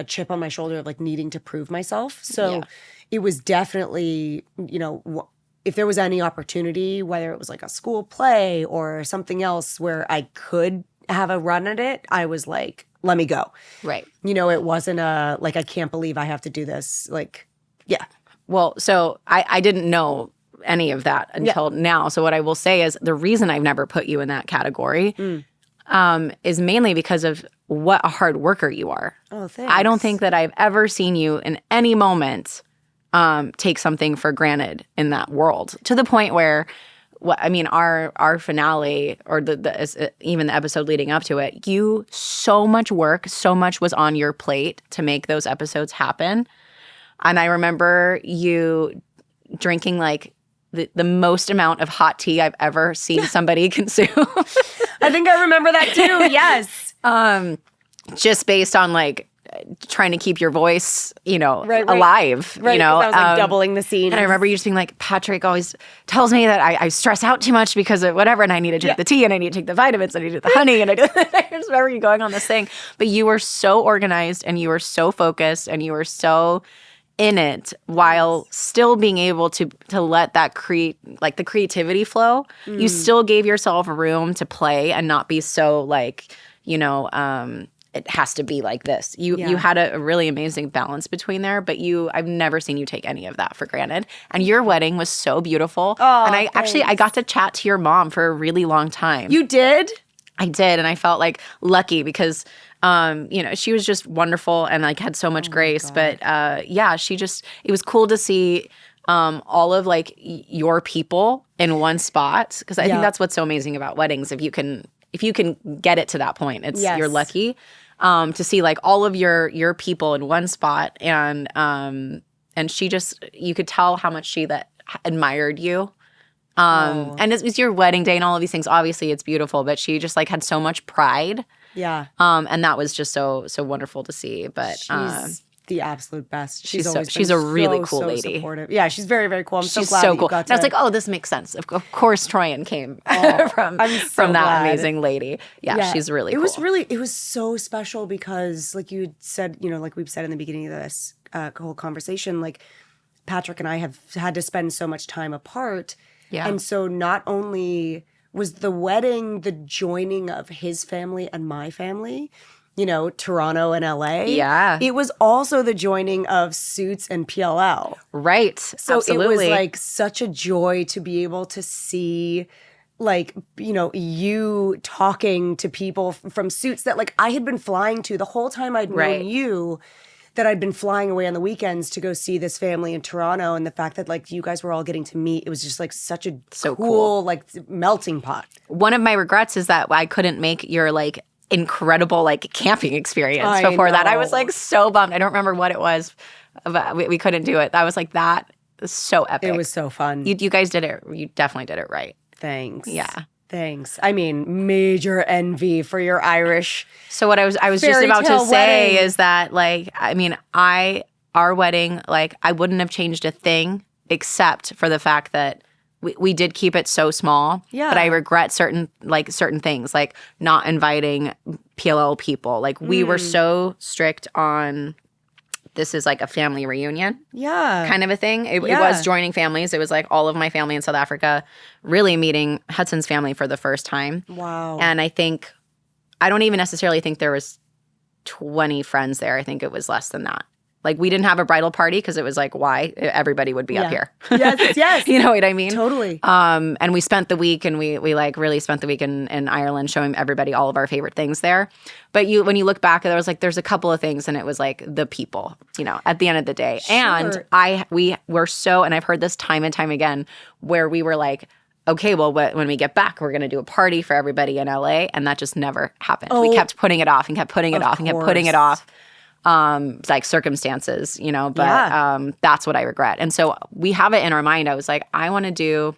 chip on my shoulder of like needing to prove myself. So it was definitely, you know, if there was any opportunity, whether it was like a school play or something else where I could have a run at it, I was like, let me go. Right. You know, it wasn't like, I can't believe I have to do this. Like, yeah. Well, so I didn't know any of that until now. So what I will say is the reason I've never put you in that category is mainly because of what a hard worker you are. Oh, thanks. I don't think that I've ever seen you in any moment take something for granted in that world to the point where our finale or even the episode leading up to it, so much work, so much was on your plate to make those episodes happen. And I remember you drinking like the most amount of hot tea I've ever seen somebody consume. I think I remember that too. Yes. Just based on like trying to keep your voice, you know, alive, right, you know. I was like doubling the scene. And I remember you just being like, Patrick always tells me that I stress out too much because of whatever, and I need to drink the tea, and I need to take the vitamins, and I need to take the honey, and I just remember you going on this thing. But you were so organized, and you were so focused, and you were so in it while still being able to let that the creativity flow. You still gave yourself room to play and not be so like, you know, it has to be like this. You had a really amazing balance between there, but I've never seen you take any of that for granted. And your wedding was so beautiful. Oh, and I got to chat to your mom for a really long time. You did? I did, and I felt like lucky because you know, she was just wonderful and like had so much grace. But it was cool to see all of like your people in one spot, because I think that's what's so amazing about weddings. If you can get it to that point, you're lucky. To see like all of your people in one spot, and she just, you could tell how much she admired you. And it was your wedding day and all of these things. Obviously, it's beautiful, but she just like had so much pride. Yeah. And that was just so wonderful to see. But the absolute best. She's always she's been a really so, cool so lady. Supportive. Yeah, she's very, very cool. I'm She's so glad so that cool. you got And to. I was like, oh, this makes sense. Of course, Troian came from that glad. amazing lady. Yeah, she's really cool. It was so special because, like you had said, like we've said in the beginning of this whole conversation, like Patrick and I have had to spend so much time apart. Yeah. And so not only was the wedding the joining of his family and my family, Toronto and LA. Yeah. It was also the joining of Suits and PLL. Right. So absolutely. It was like such a joy to be able to see you talking to people from Suits that like I had been flying to the whole time I'd known you, that I'd been flying away on the weekends to go see this family in Toronto, and the fact that like you guys were all getting to meet, it was just like such a cool like melting pot. One of my regrets is that I couldn't make your like incredible like camping experience before that. I was like so bummed. I don't remember what it was, but we couldn't do it. I was like, that is so epic. It was so fun. You guys did it. You definitely did it right. Thanks. Yeah. Thanks. I mean, major envy for your Irish. So what I was just about to say is that like, I mean, our wedding, like I wouldn't have changed a thing except for the fact that we did keep it so small. Yeah. But I regret certain things, like not inviting PLL people. Like we were so strict on this is like a family reunion. Yeah. Kind of a thing. It was joining families. It was like all of my family in South Africa really meeting Hudson's family for the first time. Wow. And I don't even necessarily think there was 20 friends there. I think it was less than that. Like we didn't have a bridal party because it was like, why? Everybody would be up here. Yes. You know what I mean? Totally. And we spent the week and we like really spent the week in Ireland showing everybody all of our favorite things there. But when you look back, there's a couple of things and it was like the people, at the end of the day. Sure. And we were so, and I've heard this time and time again, where we were like, okay, well, when we get back, we're going to do a party for everybody in LA. And that just never happened. Oh, we kept putting it off and kept putting it off and kept putting it off. Like circumstances, but that's what I regret. And so we have it in our mind. I was like, I want to do,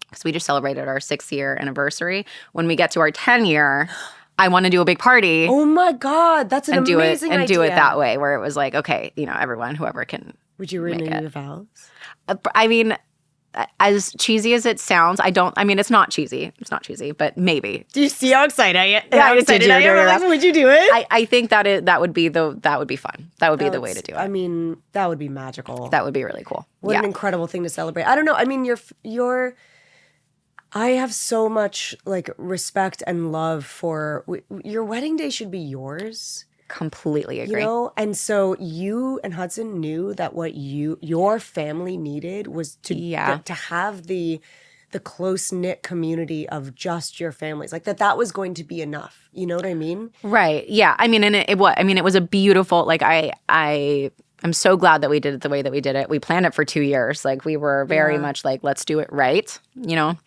because we just celebrated our 6-year anniversary. When we get to our 10-year, I want to do a big party. Oh my God, that's an amazing idea. And do it that way, where it was like, okay, everyone, whoever can. Would you renew your vows? I mean, as cheesy as it sounds, it's not cheesy. It's not cheesy, but maybe. Do you see how excited I am? How excited I am? Would you do it? I think that would be fun. That would be the way to do it. I mean, that would be magical. That would be really cool. What an incredible thing to celebrate. I don't know. I mean, I have so much like respect and love for your wedding day should be yours. Completely agree. And so you and Hudson knew that what your family needed was to have the close-knit community of just your families. Like that was going to be enough. You know what I mean? Right. Yeah. I mean, and it was a beautiful, like I'm so glad that we did it the way that we did it. We planned it for 2 years. Like we were very much like, let's do it right,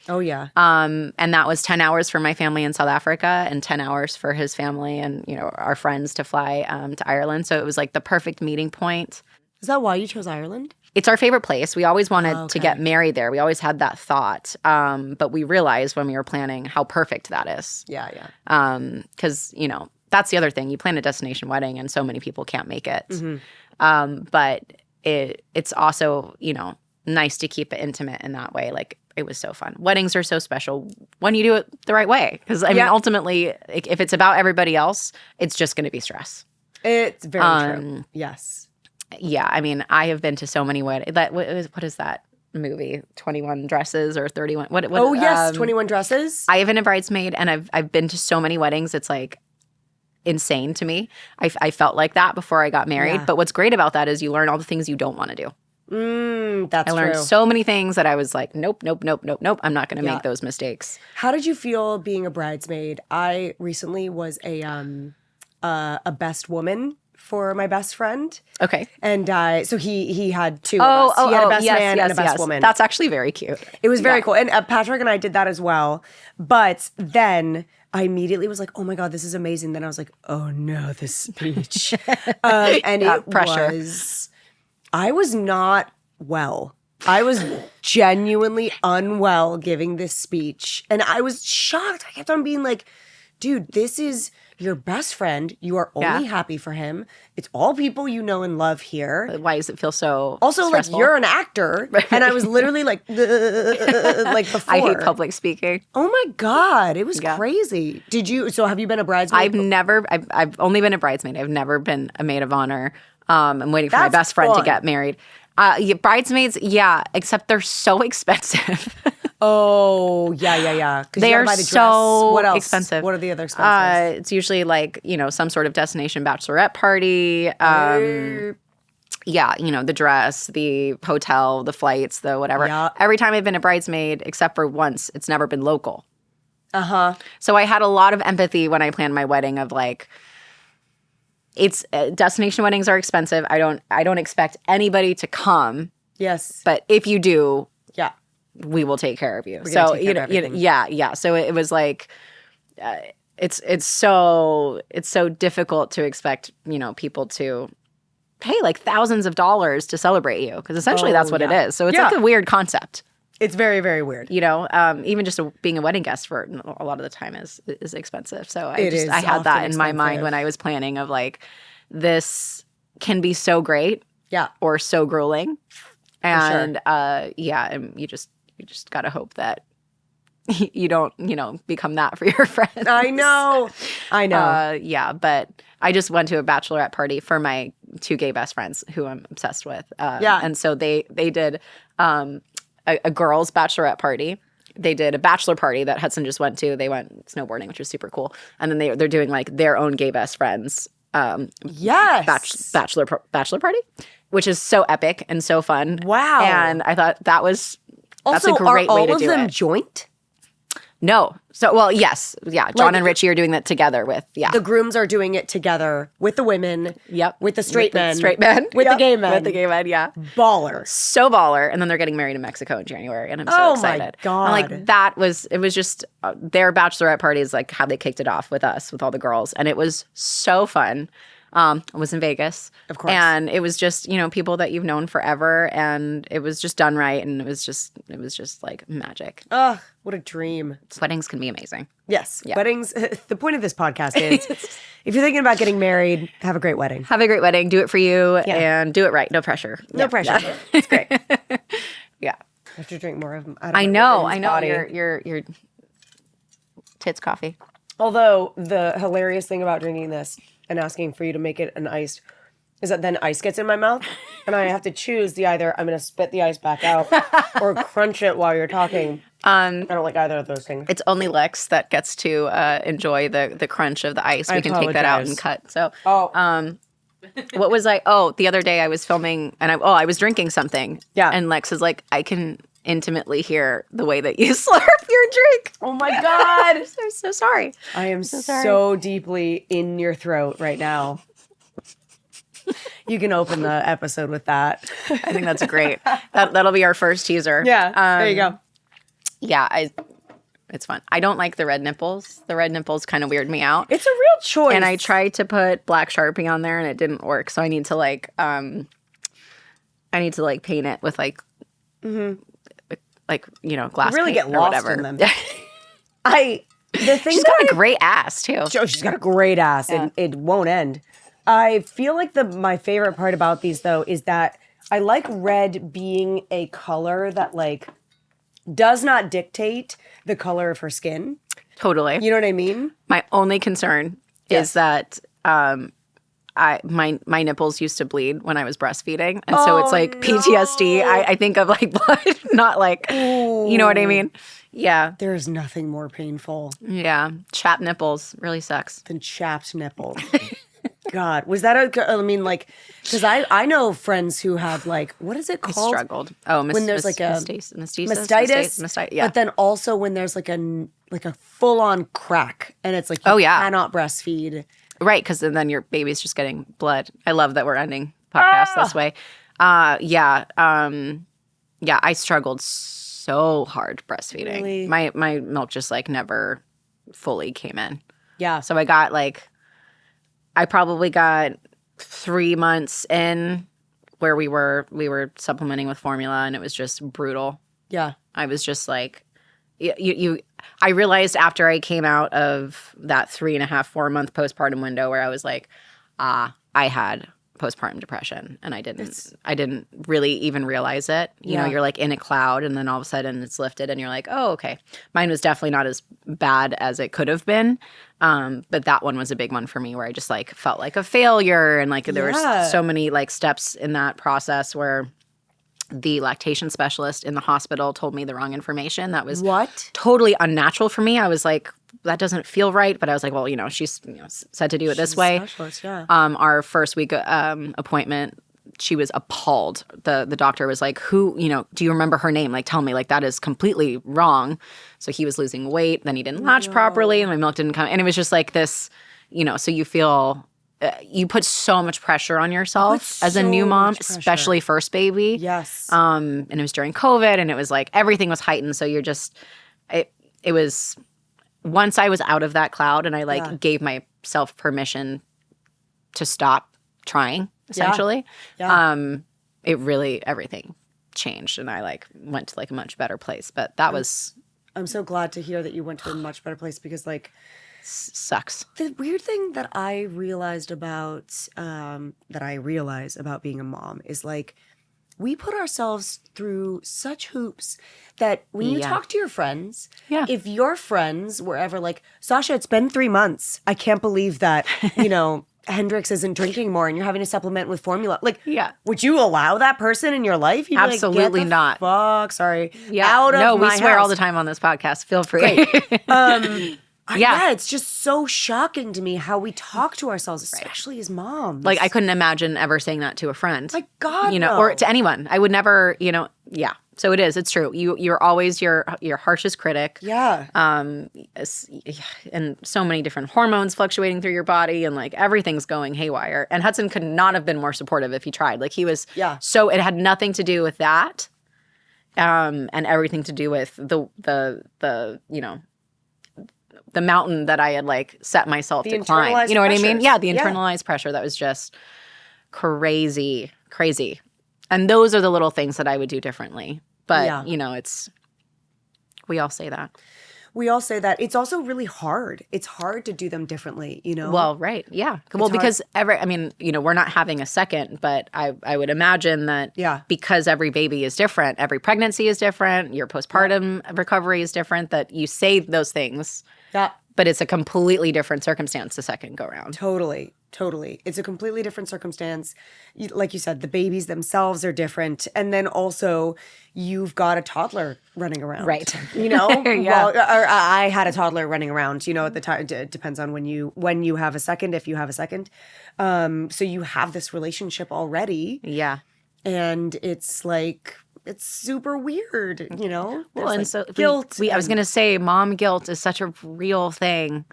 Oh, yeah. And that was 10 hours for my family in South Africa and 10 hours for his family and, our friends to fly to Ireland. So it was like the perfect meeting point. Is that why you chose Ireland? It's our favorite place. We always wanted to get married there. We always had that thought. But we realized when we were planning how perfect that is. Yeah. Because, that's the other thing. You plan a destination wedding and so many people can't make it. Mm-hmm. But it's also, nice to keep it intimate in that way. Like it was so fun. Weddings are so special when you do it the right way. Because I mean, ultimately, if it's about everybody else, it's just going to be stress. It's very true. Yes. Yeah. I mean, I have been to so many weddings. What is that movie? 21 Dresses or 31? What? Oh yes, 21 Dresses. I have been a bridesmaid and I've been to so many weddings. It's like insane to me. I felt like that before I got married. Yeah. But what's great about that is you learn all the things you don't want to do. That's I learned true. so many things that I was like, nope. I'm not going to make those mistakes. How did you feel being a bridesmaid? I recently was a best woman for my best friend. Okay. And so he had two of us. He had a best man and a best woman. That's actually very cute. It was very cool. And Patrick and I did that as well. But then I immediately was like, oh my God, this is amazing. Then I was like, oh no, this speech. And it pressure. I was not well. I was genuinely unwell giving this speech. And I was shocked. I kept on being like, dude, this is your best friend. You are only happy for him. It's all people you know and love here. Why does it feel so also stressful? Like you're an actor, and I was literally like before. I hate public speaking. Oh my God, it was crazy. Did you? So have you been a bridesmaid? I've only been a bridesmaid. I've never been a maid of honor. I'm waiting for my best friend to get married. Bridesmaids, except they're so expensive. Oh, yeah. They are so what else? Expensive. What are the other expenses? It's usually like, some sort of destination bachelorette party. The dress, the hotel, the flights, the whatever. Yeah. Every time I've been a bridesmaid, except for once, it's never been local. Uh-huh. So I had a lot of empathy when I planned my wedding of like, it's destination weddings are expensive. I don't expect anybody to come. Yes. But if you do, yeah, we will take care of you. We're So yeah. So it was like it's so difficult to expect, people to pay like thousands of dollars to celebrate you, because essentially that's what it is. So it's like a weird concept. It's very, very weird. Even just being a wedding guest for a lot of the time is expensive. So I had that in my mind when I was planning of like, this can be so great, or so grueling, and and you just gotta hope that you don't become that for your friends. I know. But I just went to a bachelorette party for my 2 gay best friends who I'm obsessed with. And so they did a girls' bachelorette party. They did a bachelor party that Hudson just went to. They went snowboarding, which was super cool. And then they're doing like their own gay best friends bachelor party, which is so epic and so fun. Wow. And I thought that's also, a great way to do it. Are all of them joint? No. So, well, yes. Yeah. John and Richie are doing that together with, the grooms are doing it together with the women. Yep. With the straight men. With the gay men. With the gay men, yeah. Baller. So baller. And then they're getting married in Mexico in January. And I'm so excited. Oh my God. And like it was just their bachelorette party is like how they kicked it off with us, with all the girls. And it was so fun. I was in Vegas. Of course. And it was just, people that you've known forever. And it was just done right. And it was just like magic. Ugh, what a dream. Weddings can be amazing. Yes. Yeah. Weddings, the point of this podcast is if you're thinking about getting married, have a great wedding. Have a great wedding. Do it for you and do it right. No pressure. No pressure. Yeah. It's great. Yeah. I have to drink more of them. I know. Your tits coffee. Although the hilarious thing about drinking this and asking for you to make it an iced is that then ice gets in my mouth and I have to choose either I'm going to spit the ice back out or crunch it while you're talking. I don't like either of those things. It's only Lex that gets to enjoy the crunch of the ice. We can take that out and cut. So, what was I? Oh, the other day I was filming and I was drinking something. Yeah. And Lex is like, I can intimately hear the way that you slurp your drink. Oh my God. I'm so sorry. I am so deeply in your throat right now. You can open the episode with that. I think that's great. That'll be our first teaser. Yeah. There you go. Yeah. It's fun. I don't like the red nipples. The red nipples kind of weird me out. It's a real choice. And I tried to put black Sharpie on there and it didn't work. So I need to like paint it with like glass really paint get or lost whatever. in them. She's got a great ass too. She's got a great ass and it won't end. I feel like my favorite part about these though is that I like red being a color that like does not dictate the color of her skin. Totally. You know what I mean? My only concern is that my nipples used to bleed when I was breastfeeding. And so it's like PTSD. I think of like blood, not like, you know what I mean? Yeah. There is nothing more painful. Yeah. Chapped nipples really sucks. Than chapped nipples. God, was that because I know friends who have like, what is it called? I struggled. Oh, when there's like a mastitis. Yeah. But then also when there's like a full on crack and it's like, you cannot breastfeed. Right, because then your baby's just getting blood. I love that we're ending podcasts this way. I struggled so hard breastfeeding. Really? My milk just like never fully came in. Yeah. So I probably got 3 months in where we were supplementing with formula and it was just brutal. Yeah. I was just like, I realized after I came out of that 3.5, 4 month postpartum window where I was like, I had postpartum depression, and I didn't really even realize it. You know, you're like in a cloud, and then all of a sudden it's lifted, and you're like, oh, okay. Mine was definitely not as bad as it could have been, but that one was a big one for me, where I just like felt like a failure, and like there were so many like steps in that process where the lactation specialist in the hospital told me the wrong information. That was totally unnatural for me. I was like, that doesn't feel right. But I was like, well, she's said to do it this way. Specialist, yeah. Our first week appointment, she was appalled. The doctor was like, who, do you remember her name? Like, tell me, like, that is completely wrong. So he was losing weight. Then he didn't latch properly, and my milk didn't come. And it was just like this, so you feel... you put so much pressure on yourself as a new mom, especially first baby. Yes. And it was during COVID, and it was like everything was heightened. So you're just, it was, once I was out of that cloud and I like gave myself permission to stop trying, essentially, it really, everything changed, and I like went to like a much better place. But that was. I'm so glad to hear that you went to a much better place, because like. Sucks. The weird thing that I realized about being a mom is like, we put ourselves through such hoops that when you talk to your friends, if your friends were ever like, Sasha, it's been 3 months. I can't believe that, Hendrix isn't drinking more and you're having to supplement with formula. Like, would you allow that person in your life? You'd Absolutely be like, not. Fuck, sorry. Yeah. Out of we my swear house. all the time on this podcast. Feel free. It's just so shocking to me how we talk to ourselves, especially as moms. Like, I couldn't imagine ever saying that to a friend. My God, or to anyone. I would never, So it's true. You're always your harshest critic. Yeah. And so many different hormones fluctuating through your body, and like everything's going haywire. And Hudson could not have been more supportive if he tried. Like, he was so it had nothing to do with that. And everything to do with the mountain that I had like set myself to climb. You know what I mean? Yeah, the internalized pressure that was just crazy. And those are the little things that I would do differently. But, we all say that. We all say that. It's also really hard. It's hard to do them differently, Well, right. Yeah. Because we're not having a second, but I would imagine that because every baby is different, every pregnancy is different, your postpartum recovery is different, that you say those things. Yeah. But it's a completely different circumstance the second go round. Totally. It's a completely different circumstance. Like you said, the babies themselves are different. And then also you've got a toddler running around. Right. Well, or I had a toddler running around, at the time. It depends on when you have a second, if you have a second. So you have this relationship already. Yeah. And it's like... it's super weird, Well, There's and so guilt. I was going to say, mom guilt is such a real thing.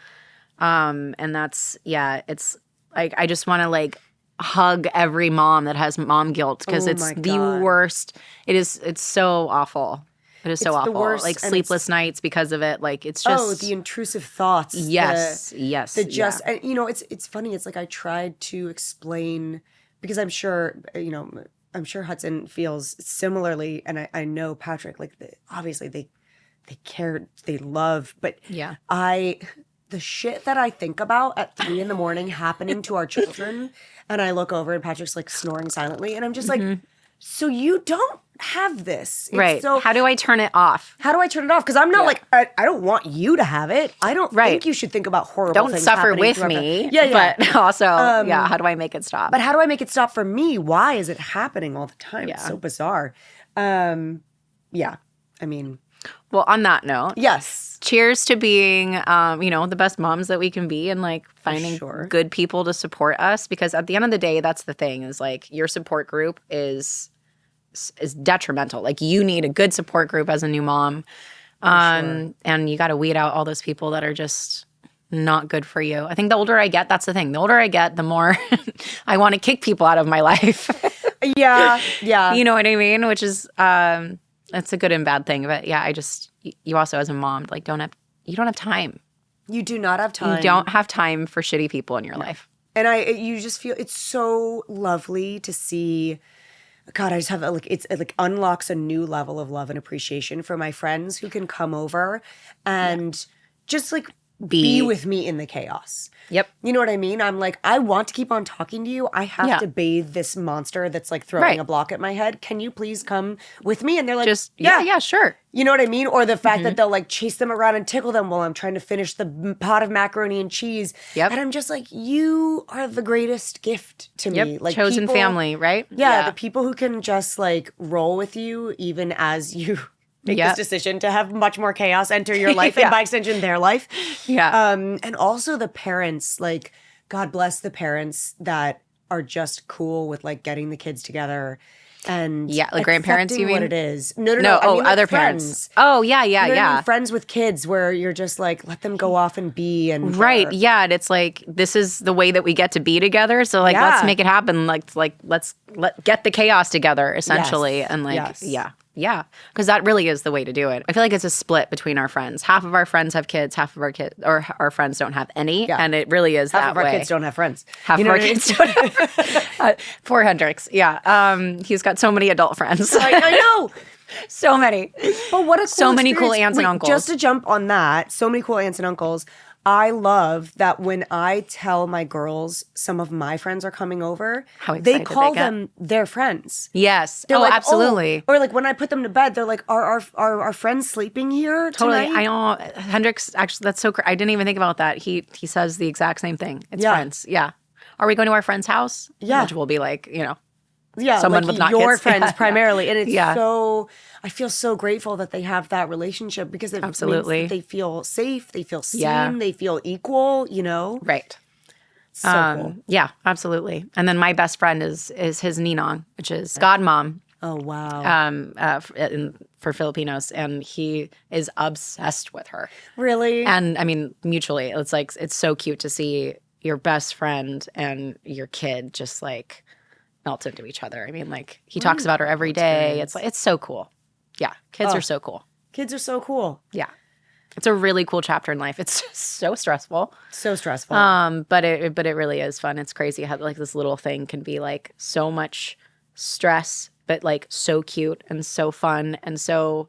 And that's, it's like, I just want to like hug every mom that has mom guilt, because it's the worst. It's so awful. It is so awful. The worst, like sleepless nights because of it. Like, it's just. the intrusive thoughts. Yes. And it's funny. It's like I tried to explain, because I'm sure, I'm sure Hudson feels similarly, and I know Patrick, like, obviously they care, they love, but the shit that I think about at 3 a.m. happening to our children, and I look over and Patrick's like snoring silently, and I'm just like, so you don't have this. Right. So how do I turn it off? Because I'm not like, I don't want you to have it. I don't think you should think about horrible things happening. Don't suffer with me. But also, how do I make it stop? But how do I make it stop for me? Why is it happening all the time? It's so bizarre. Well, on that note. Yes. Cheers to being, the best moms that we can be, and like finding good people to support us. Because at the end of the day, that's the thing, is like your support group is detrimental. Like, you need a good support group as a new mom. And you got to weed out all those people that are just not good for you. I think the older I get, that's the thing. The older I get, the more I want to kick people out of my life. Yeah. You know what I mean? Which is, it's a good and bad thing. But yeah, you also as a mom, like, you don't have time. You do not have time. You don't have time for shitty people in your life. And you just feel, it's so lovely to see God, I just have it like unlocks a new level of love and appreciation for my friends who can come over and just like be with me in the chaos. Yep. You know what I mean? I'm like, I want to keep on talking to you. I have to bathe this monster that's like throwing a block at my head. Can you please come with me? And they're like, yeah, sure. You know what I mean? Or the fact that they'll like chase them around and tickle them while I'm trying to finish the pot of macaroni and cheese. Yep. And I'm just like, you are the greatest gift to me. Like chosen family, right? Yeah, the people who can just like roll with you even as you make this decision to have much more chaos enter your life and by extension their life. Yeah. And also the parents, like God bless the parents that are just cool with like getting the kids together and like grandparents, you mean? What it is. No. Oh, I mean, like other friends. parents. Oh, yeah. You know what I mean? Friends with kids where you're just like, let them go off and be. And right. Yeah. And it's like, this is the way that we get to be together. So like, let's make it happen. Let's get the chaos together essentially. And like, yeah. Because that really is the way to do it. I feel like it's a split between our friends. Half of our friends have kids, half of our friends don't have any. Yeah. And it really is half that way. Half of our kids don't have friends. Half of our kids don't have poor Hendrix. Yeah. He's got so many adult friends. I know. So many. But what a cool so many cool aunts and uncles. Just to jump on that, so many cool aunts and uncles. I love that when I tell my girls some of my friends are coming over, they call them their friends. Yes. They're like, absolutely. Or like when I put them to bed, they're like, are our friends sleeping here tonight? Totally. I know. Hendrix, actually, that's so I didn't even think about that. He says the exact same thing. It's friends. Yeah. Are we going to our friend's house? Yeah. Which will be like, someone like with not your kids. friends primarily. And it's so, I feel so grateful that they have that relationship because it means that they feel safe, they feel seen, they feel equal, Right. So cool. Yeah, absolutely. And then my best friend is his ninong, which is godmom. Oh, wow. For Filipinos. And he is obsessed with her. Really? And I mean, mutually. It's like, it's so cute to see your best friend and your kid just like melt into each other. I mean, like he talks about her every day. It's like, it's so cool. Yeah. Kids are so cool. Kids are so cool. Yeah. It's a really cool chapter in life. It's just so stressful. So stressful. But it really is fun. It's crazy how like this little thing can be like so much stress, but like so cute and so fun and so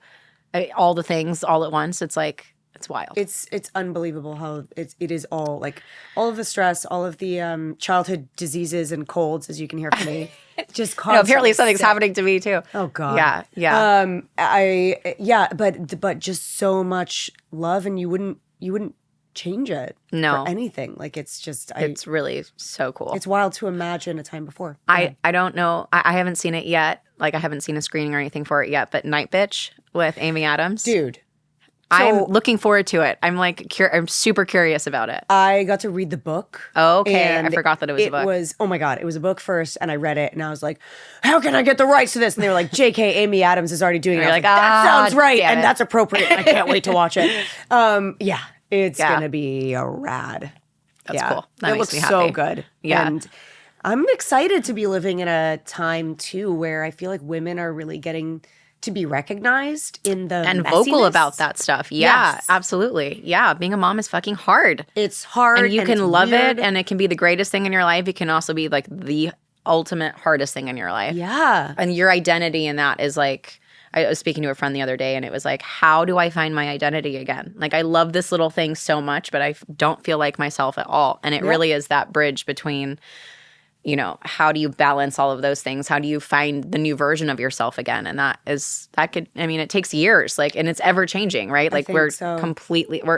all the things all at once. It's like, it's wild. It's unbelievable how it is all like all of the stress, all of the childhood diseases and colds, as you can hear from me. Just apparently something's happening to me too. Oh God. Yeah. But just so much love, and you wouldn't change it for anything. Like it's just it's really so cool. It's wild to imagine a time before. I don't know. I haven't seen it yet. Like I haven't seen a screening or anything for it yet. But Night Bitch with Amy Adams, dude. I'm looking forward to it. I'm like, I'm super curious about it. I got to read the book. Oh, okay. I forgot that it was a book. It was, oh my God, it was a book first, and I read it, and I was like, how can I get the rights to this? And they were like, JK, Amy Adams is already doing it. I was like, that sounds right, and that's appropriate. I can't wait to watch it. Yeah, it's going to be a rad. That's cool. That it makes me looks happy. so good. Yeah. And I'm excited to be living in a time, too, where I feel like women are really getting to be recognized in the and messiness. Vocal about that stuff. Yeah, yes. Absolutely. Yeah, being a mom is fucking hard. It's hard, and you can it's love weird. it, and it can be the greatest thing in your life. It can also be like the ultimate hardest thing in your life. Yeah, and your identity in that is like. I was speaking to a friend the other day, and it was like, how do I find my identity again? Like, I love this little thing so much, but I don't feel like myself at all. And it really is that bridge between. How do you balance all of those things? How do you find the new version of yourself again? And it takes years, like, and it's ever changing, right? Like we're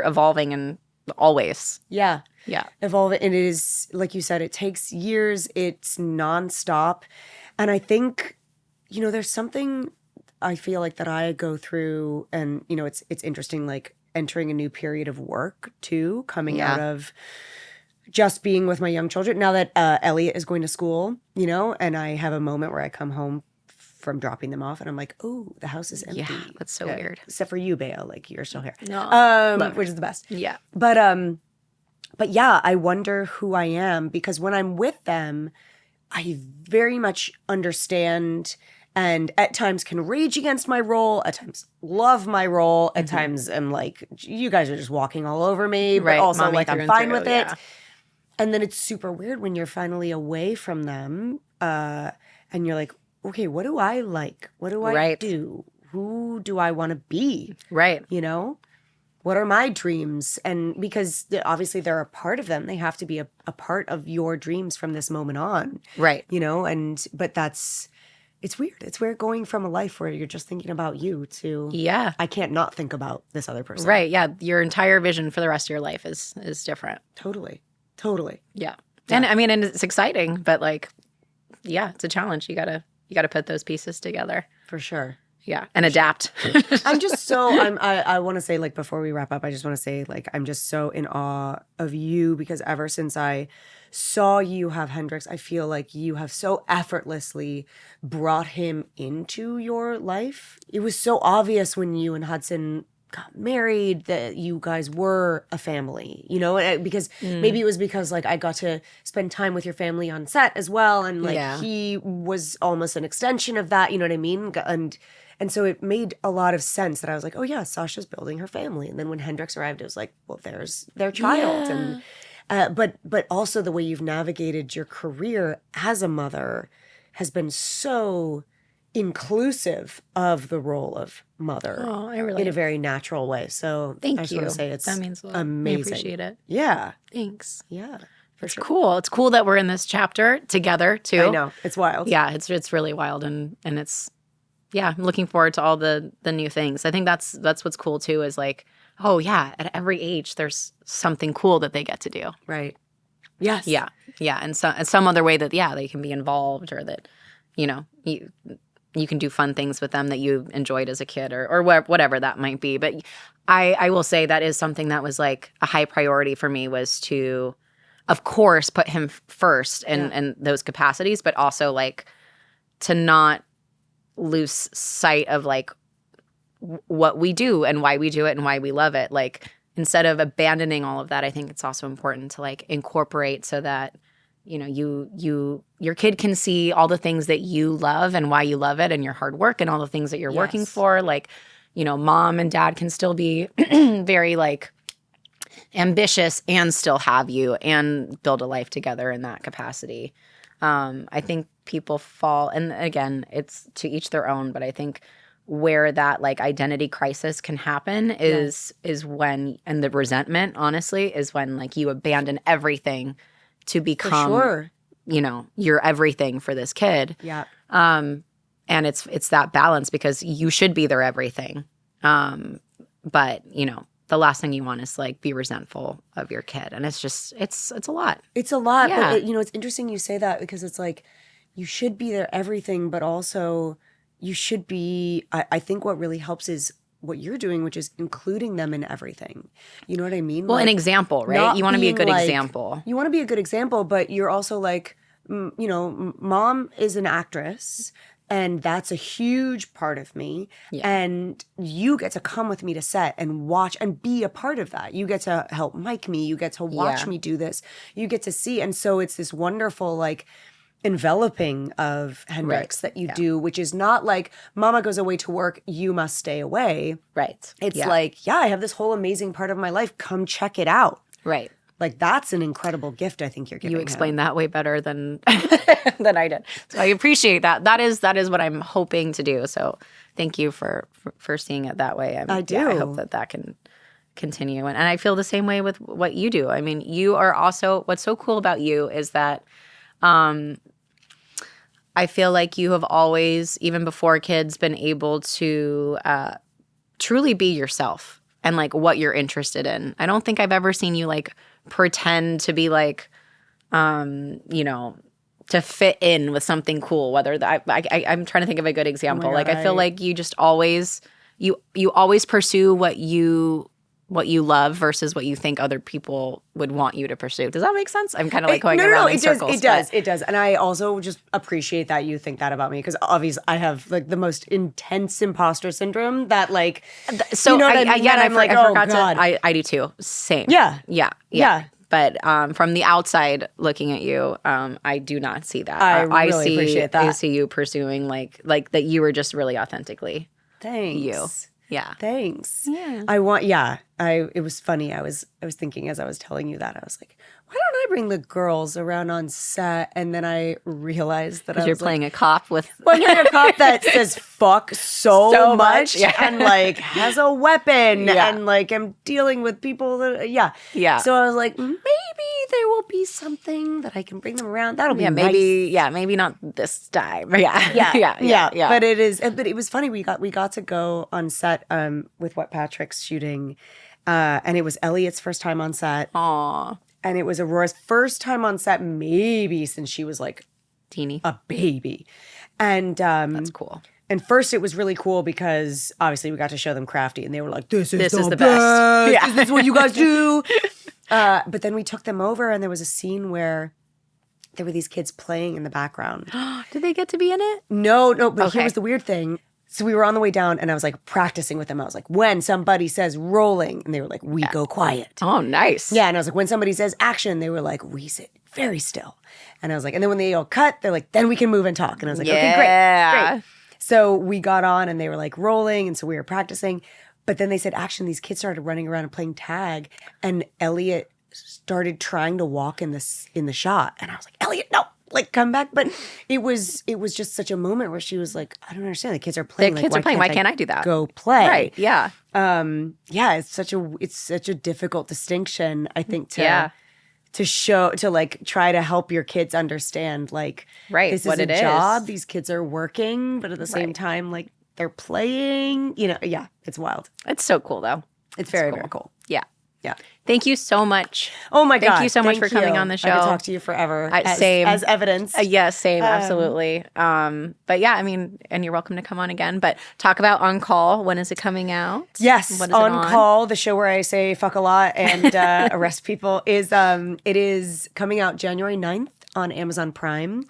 evolving and always. Yeah. Yeah. Evolving. And it is, like you said, it takes years. It's nonstop. And I think, there's something I feel like that I go through, and, it's interesting, like entering a new period of work too, coming out of just being with my young children. Now that Elliot is going to school, and I have a moment where I come home from dropping them off and I'm like, oh, the house is empty. Yeah, that's so weird. Except for you, Bea, like you're still here. No. Which is the best. Yeah. But yeah, I wonder who I am because when I'm with them, I very much understand and at times can rage against my role, at times love my role, at times I'm like, you guys are just walking all over me, but also Mommy like I'm through fine and with through, it. yeah. And then it's super weird when you're finally away from them and you're like, okay, what do I like? What do I Right. do? Who do I want to be? Right. You know? What are my dreams? And because obviously they're a part of them, they have to be a part of your dreams from this moment on. Right. You know, but it's weird. It's weird going from a life where you're just thinking about you to, Yeah. I can't not think about this other person. Right. Yeah. Your entire vision for the rest of your life is different. Totally. Yeah. And I mean, and it's exciting, but like, yeah, it's a challenge. You gotta put those pieces together. For sure. Yeah. And adapt. I'm just so, I want to say, like, before we wrap up, I just want to say, like, I'm just so in awe of you because ever since I saw you have Hendrix, I feel like you have so effortlessly brought him into your life. It was so obvious when you and Hudson got married that you guys were a family, you know, because maybe it was because like I got to spend time with your family on set as well. And like he was almost an extension of that, you know what I mean? And so it made a lot of sense that I was like, oh yeah, Sasha's building her family. And then when Hendrix arrived, it was like, well, there's their child. Yeah. And but also the way you've navigated your career as a mother has been so inclusive of the role of mother in a very natural way. So Thank I just you. want to say it's That means a lot. amazing. I appreciate it. Yeah. Thanks. Yeah. For It's sure. cool. It's cool that we're in this chapter together too. I know. It's wild. Yeah, it's really wild and it's I'm looking forward to all the new things. I think that's what's cool too is like, oh yeah, at every age there's something cool that they get to do. Right. Yes. Yeah. Yeah, and some other way that they can be involved or that you can do fun things with them that you enjoyed as a kid or whatever that might be. But I will say that is something that was like a high priority for me was to, of course, put him first in those capacities, but also like to not lose sight of like what we do and why we do it and why we love it. Like instead of abandoning all of that, I think it's also important to like incorporate so that your kid can see all the things that you love and why you love it and your hard work and all the things that you're working for. Like, mom and dad can still be very like ambitious and still have you and build a life together in that capacity. I think people fall, and again, it's to each their own, but I think where that like identity crisis can happen is when, and the resentment, honestly, is when like you abandon everything to become, you're everything for this kid. Yeah. And it's that balance because you should be their everything. But, the last thing you want is like be resentful of your kid. And it's just, it's a lot. It's a lot. Yeah. But, it's interesting you say that because it's like you should be their everything, but also you should be, I think what really helps is what you're doing, which is including them in everything. You know what I mean? Well, like, an example, right? You want to be a good like, example. You want to be a good example, but you're also like, mom is an actress and that's a huge part of me. Yeah. And you get to come with me to set and watch and be a part of that. You get to help mic me. You get to watch me do this. You get to see. And so it's this wonderful, like, enveloping of Hendrix that you do, which is not like mama goes away to work, you must stay away. Right. It's like, I have this whole amazing part of my life. Come check it out. Right. Like that's an incredible gift I think you're giving. You explained that way better than than I did. So I appreciate that. That is what I'm hoping to do. So thank you for seeing it that way. I do. I hope that can continue. And I feel the same way with what you do. I mean, you are also, what's so cool about you is that I feel like you have always, even before kids, been able to truly be yourself and like what you're interested in. I don't think I've ever seen you like pretend to be like, to fit in with something cool. Whether that, I'm trying to think of a good example. Oh my God, like I feel like you just always, you always pursue what you love versus what you think other people would want you to pursue. Does that make sense? I'm kind of like going around in circles. It does. And I also just appreciate that you think that about me because obviously I have like the most intense imposter syndrome that like, so you know what I mean? Again, I forgot God. to, I do too. Same. Yeah. But from the outside looking at you, I do not see that. I really appreciate that. I see you pursuing like that you were just really authentically Thanks. you. Yeah. Thanks. Yeah. It was funny. I was thinking as I was telling you that, I was like, why don't I bring the girls around on set? And then I realized that I was You're playing a cop with I'm playing a cop that says fuck so much yeah. and like has a weapon Yeah. and like I'm dealing with people that Yeah. So I was like, maybe there will be something that I can bring them around. That'll be maybe not this time. Yeah. yeah. But it was funny. We got to go on set with what Patrick's shooting. And it was Elliot's first time on set. Aw. And it was Aurora's first time on set, maybe since she was like Teeny. a baby. And That's cool. and first it was really cool because obviously we got to show them Crafty and they were like, this is the best. Yeah. This is what you guys do. But then we took them over and there was a scene where there were these kids playing in the background. Did they get to be in it? No, but Okay. here was the weird thing. So we were on the way down and I was like practicing with them. I was like, when somebody says rolling, and they were like, we go quiet. Oh, nice. Yeah, and I was like, when somebody says action, they were like, we sit very still. And I was like, and then when they all cut, they're like, then we can move and talk. And I was like, okay, great. So we got on and they were like rolling, and so we were practicing. But then they said action. These kids started running around and playing tag, and Elliot started trying to walk in the shot, and I was like, Elliot, no. Like come back, but it was just such a moment where she was like, I don't understand. The kids are playing. The kids are playing. Why can't I do that? Go play. Right. Yeah. It's such a difficult distinction, I think, to show, to like try to help your kids understand, like, Right, this what is a it job. is. These kids are working, but at the same Right. time, like they're playing. It's wild. It's so cool, though. It's very cool. very cool. Yeah. Yeah. Thank you so much. Oh my God. Thank you so much for coming on the show. I could talk to you forever. Same. As evidence. Yes, same, absolutely. But yeah, I mean, and you're welcome to come on again. But talk about On Call. When is it coming out? Yes, What is on it on Call, the show where I say fuck a lot and arrest people, it is coming out January 9th on Amazon Prime.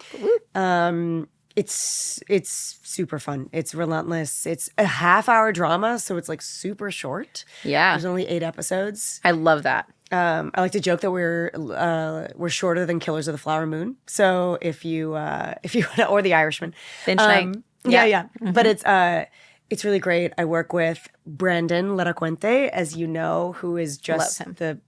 It's super fun. It's relentless. It's a half-hour drama, so it's like super short. Yeah. There's only 8 episodes. I love that. I like to joke that we're shorter than Killers of the Flower Moon. So if you or The Irishman, Binge night. Yeah. But it's really great. I work with Brandon Leracuente, as you know, who is just Love him.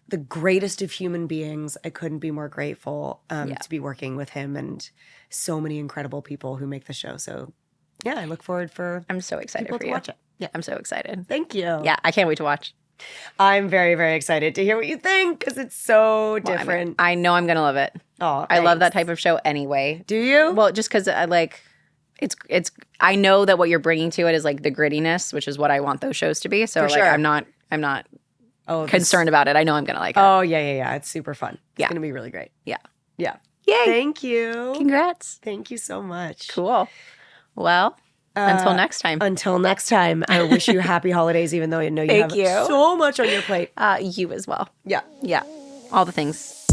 the greatest of human beings. I couldn't be more grateful to be working with him and so many incredible people who make the show. So yeah, I look forward for I'm so excited people for to you. watch it. Yeah, I'm so excited. Thank you. Yeah, I can't wait to watch. I'm very, very excited to hear what you think because it's so different. I know I'm gonna love it. Oh, I love that type of show anyway. Do you? Well, just because I like it's. I know that what you're bringing to it is like the grittiness, which is what I want those shows to be. So For like, sure. I'm not concerned about it. I know I'm gonna like it. Oh, yeah. It's super fun. It's Yeah. going to be really great. Yeah. Yeah. Yay! Thank you. Congrats. Thank you so much. Cool. Well, until next time. Until next time, I wish you happy holidays, even though I know you Thank have you. so much on your plate. You as well. Yeah. Yeah. All the things.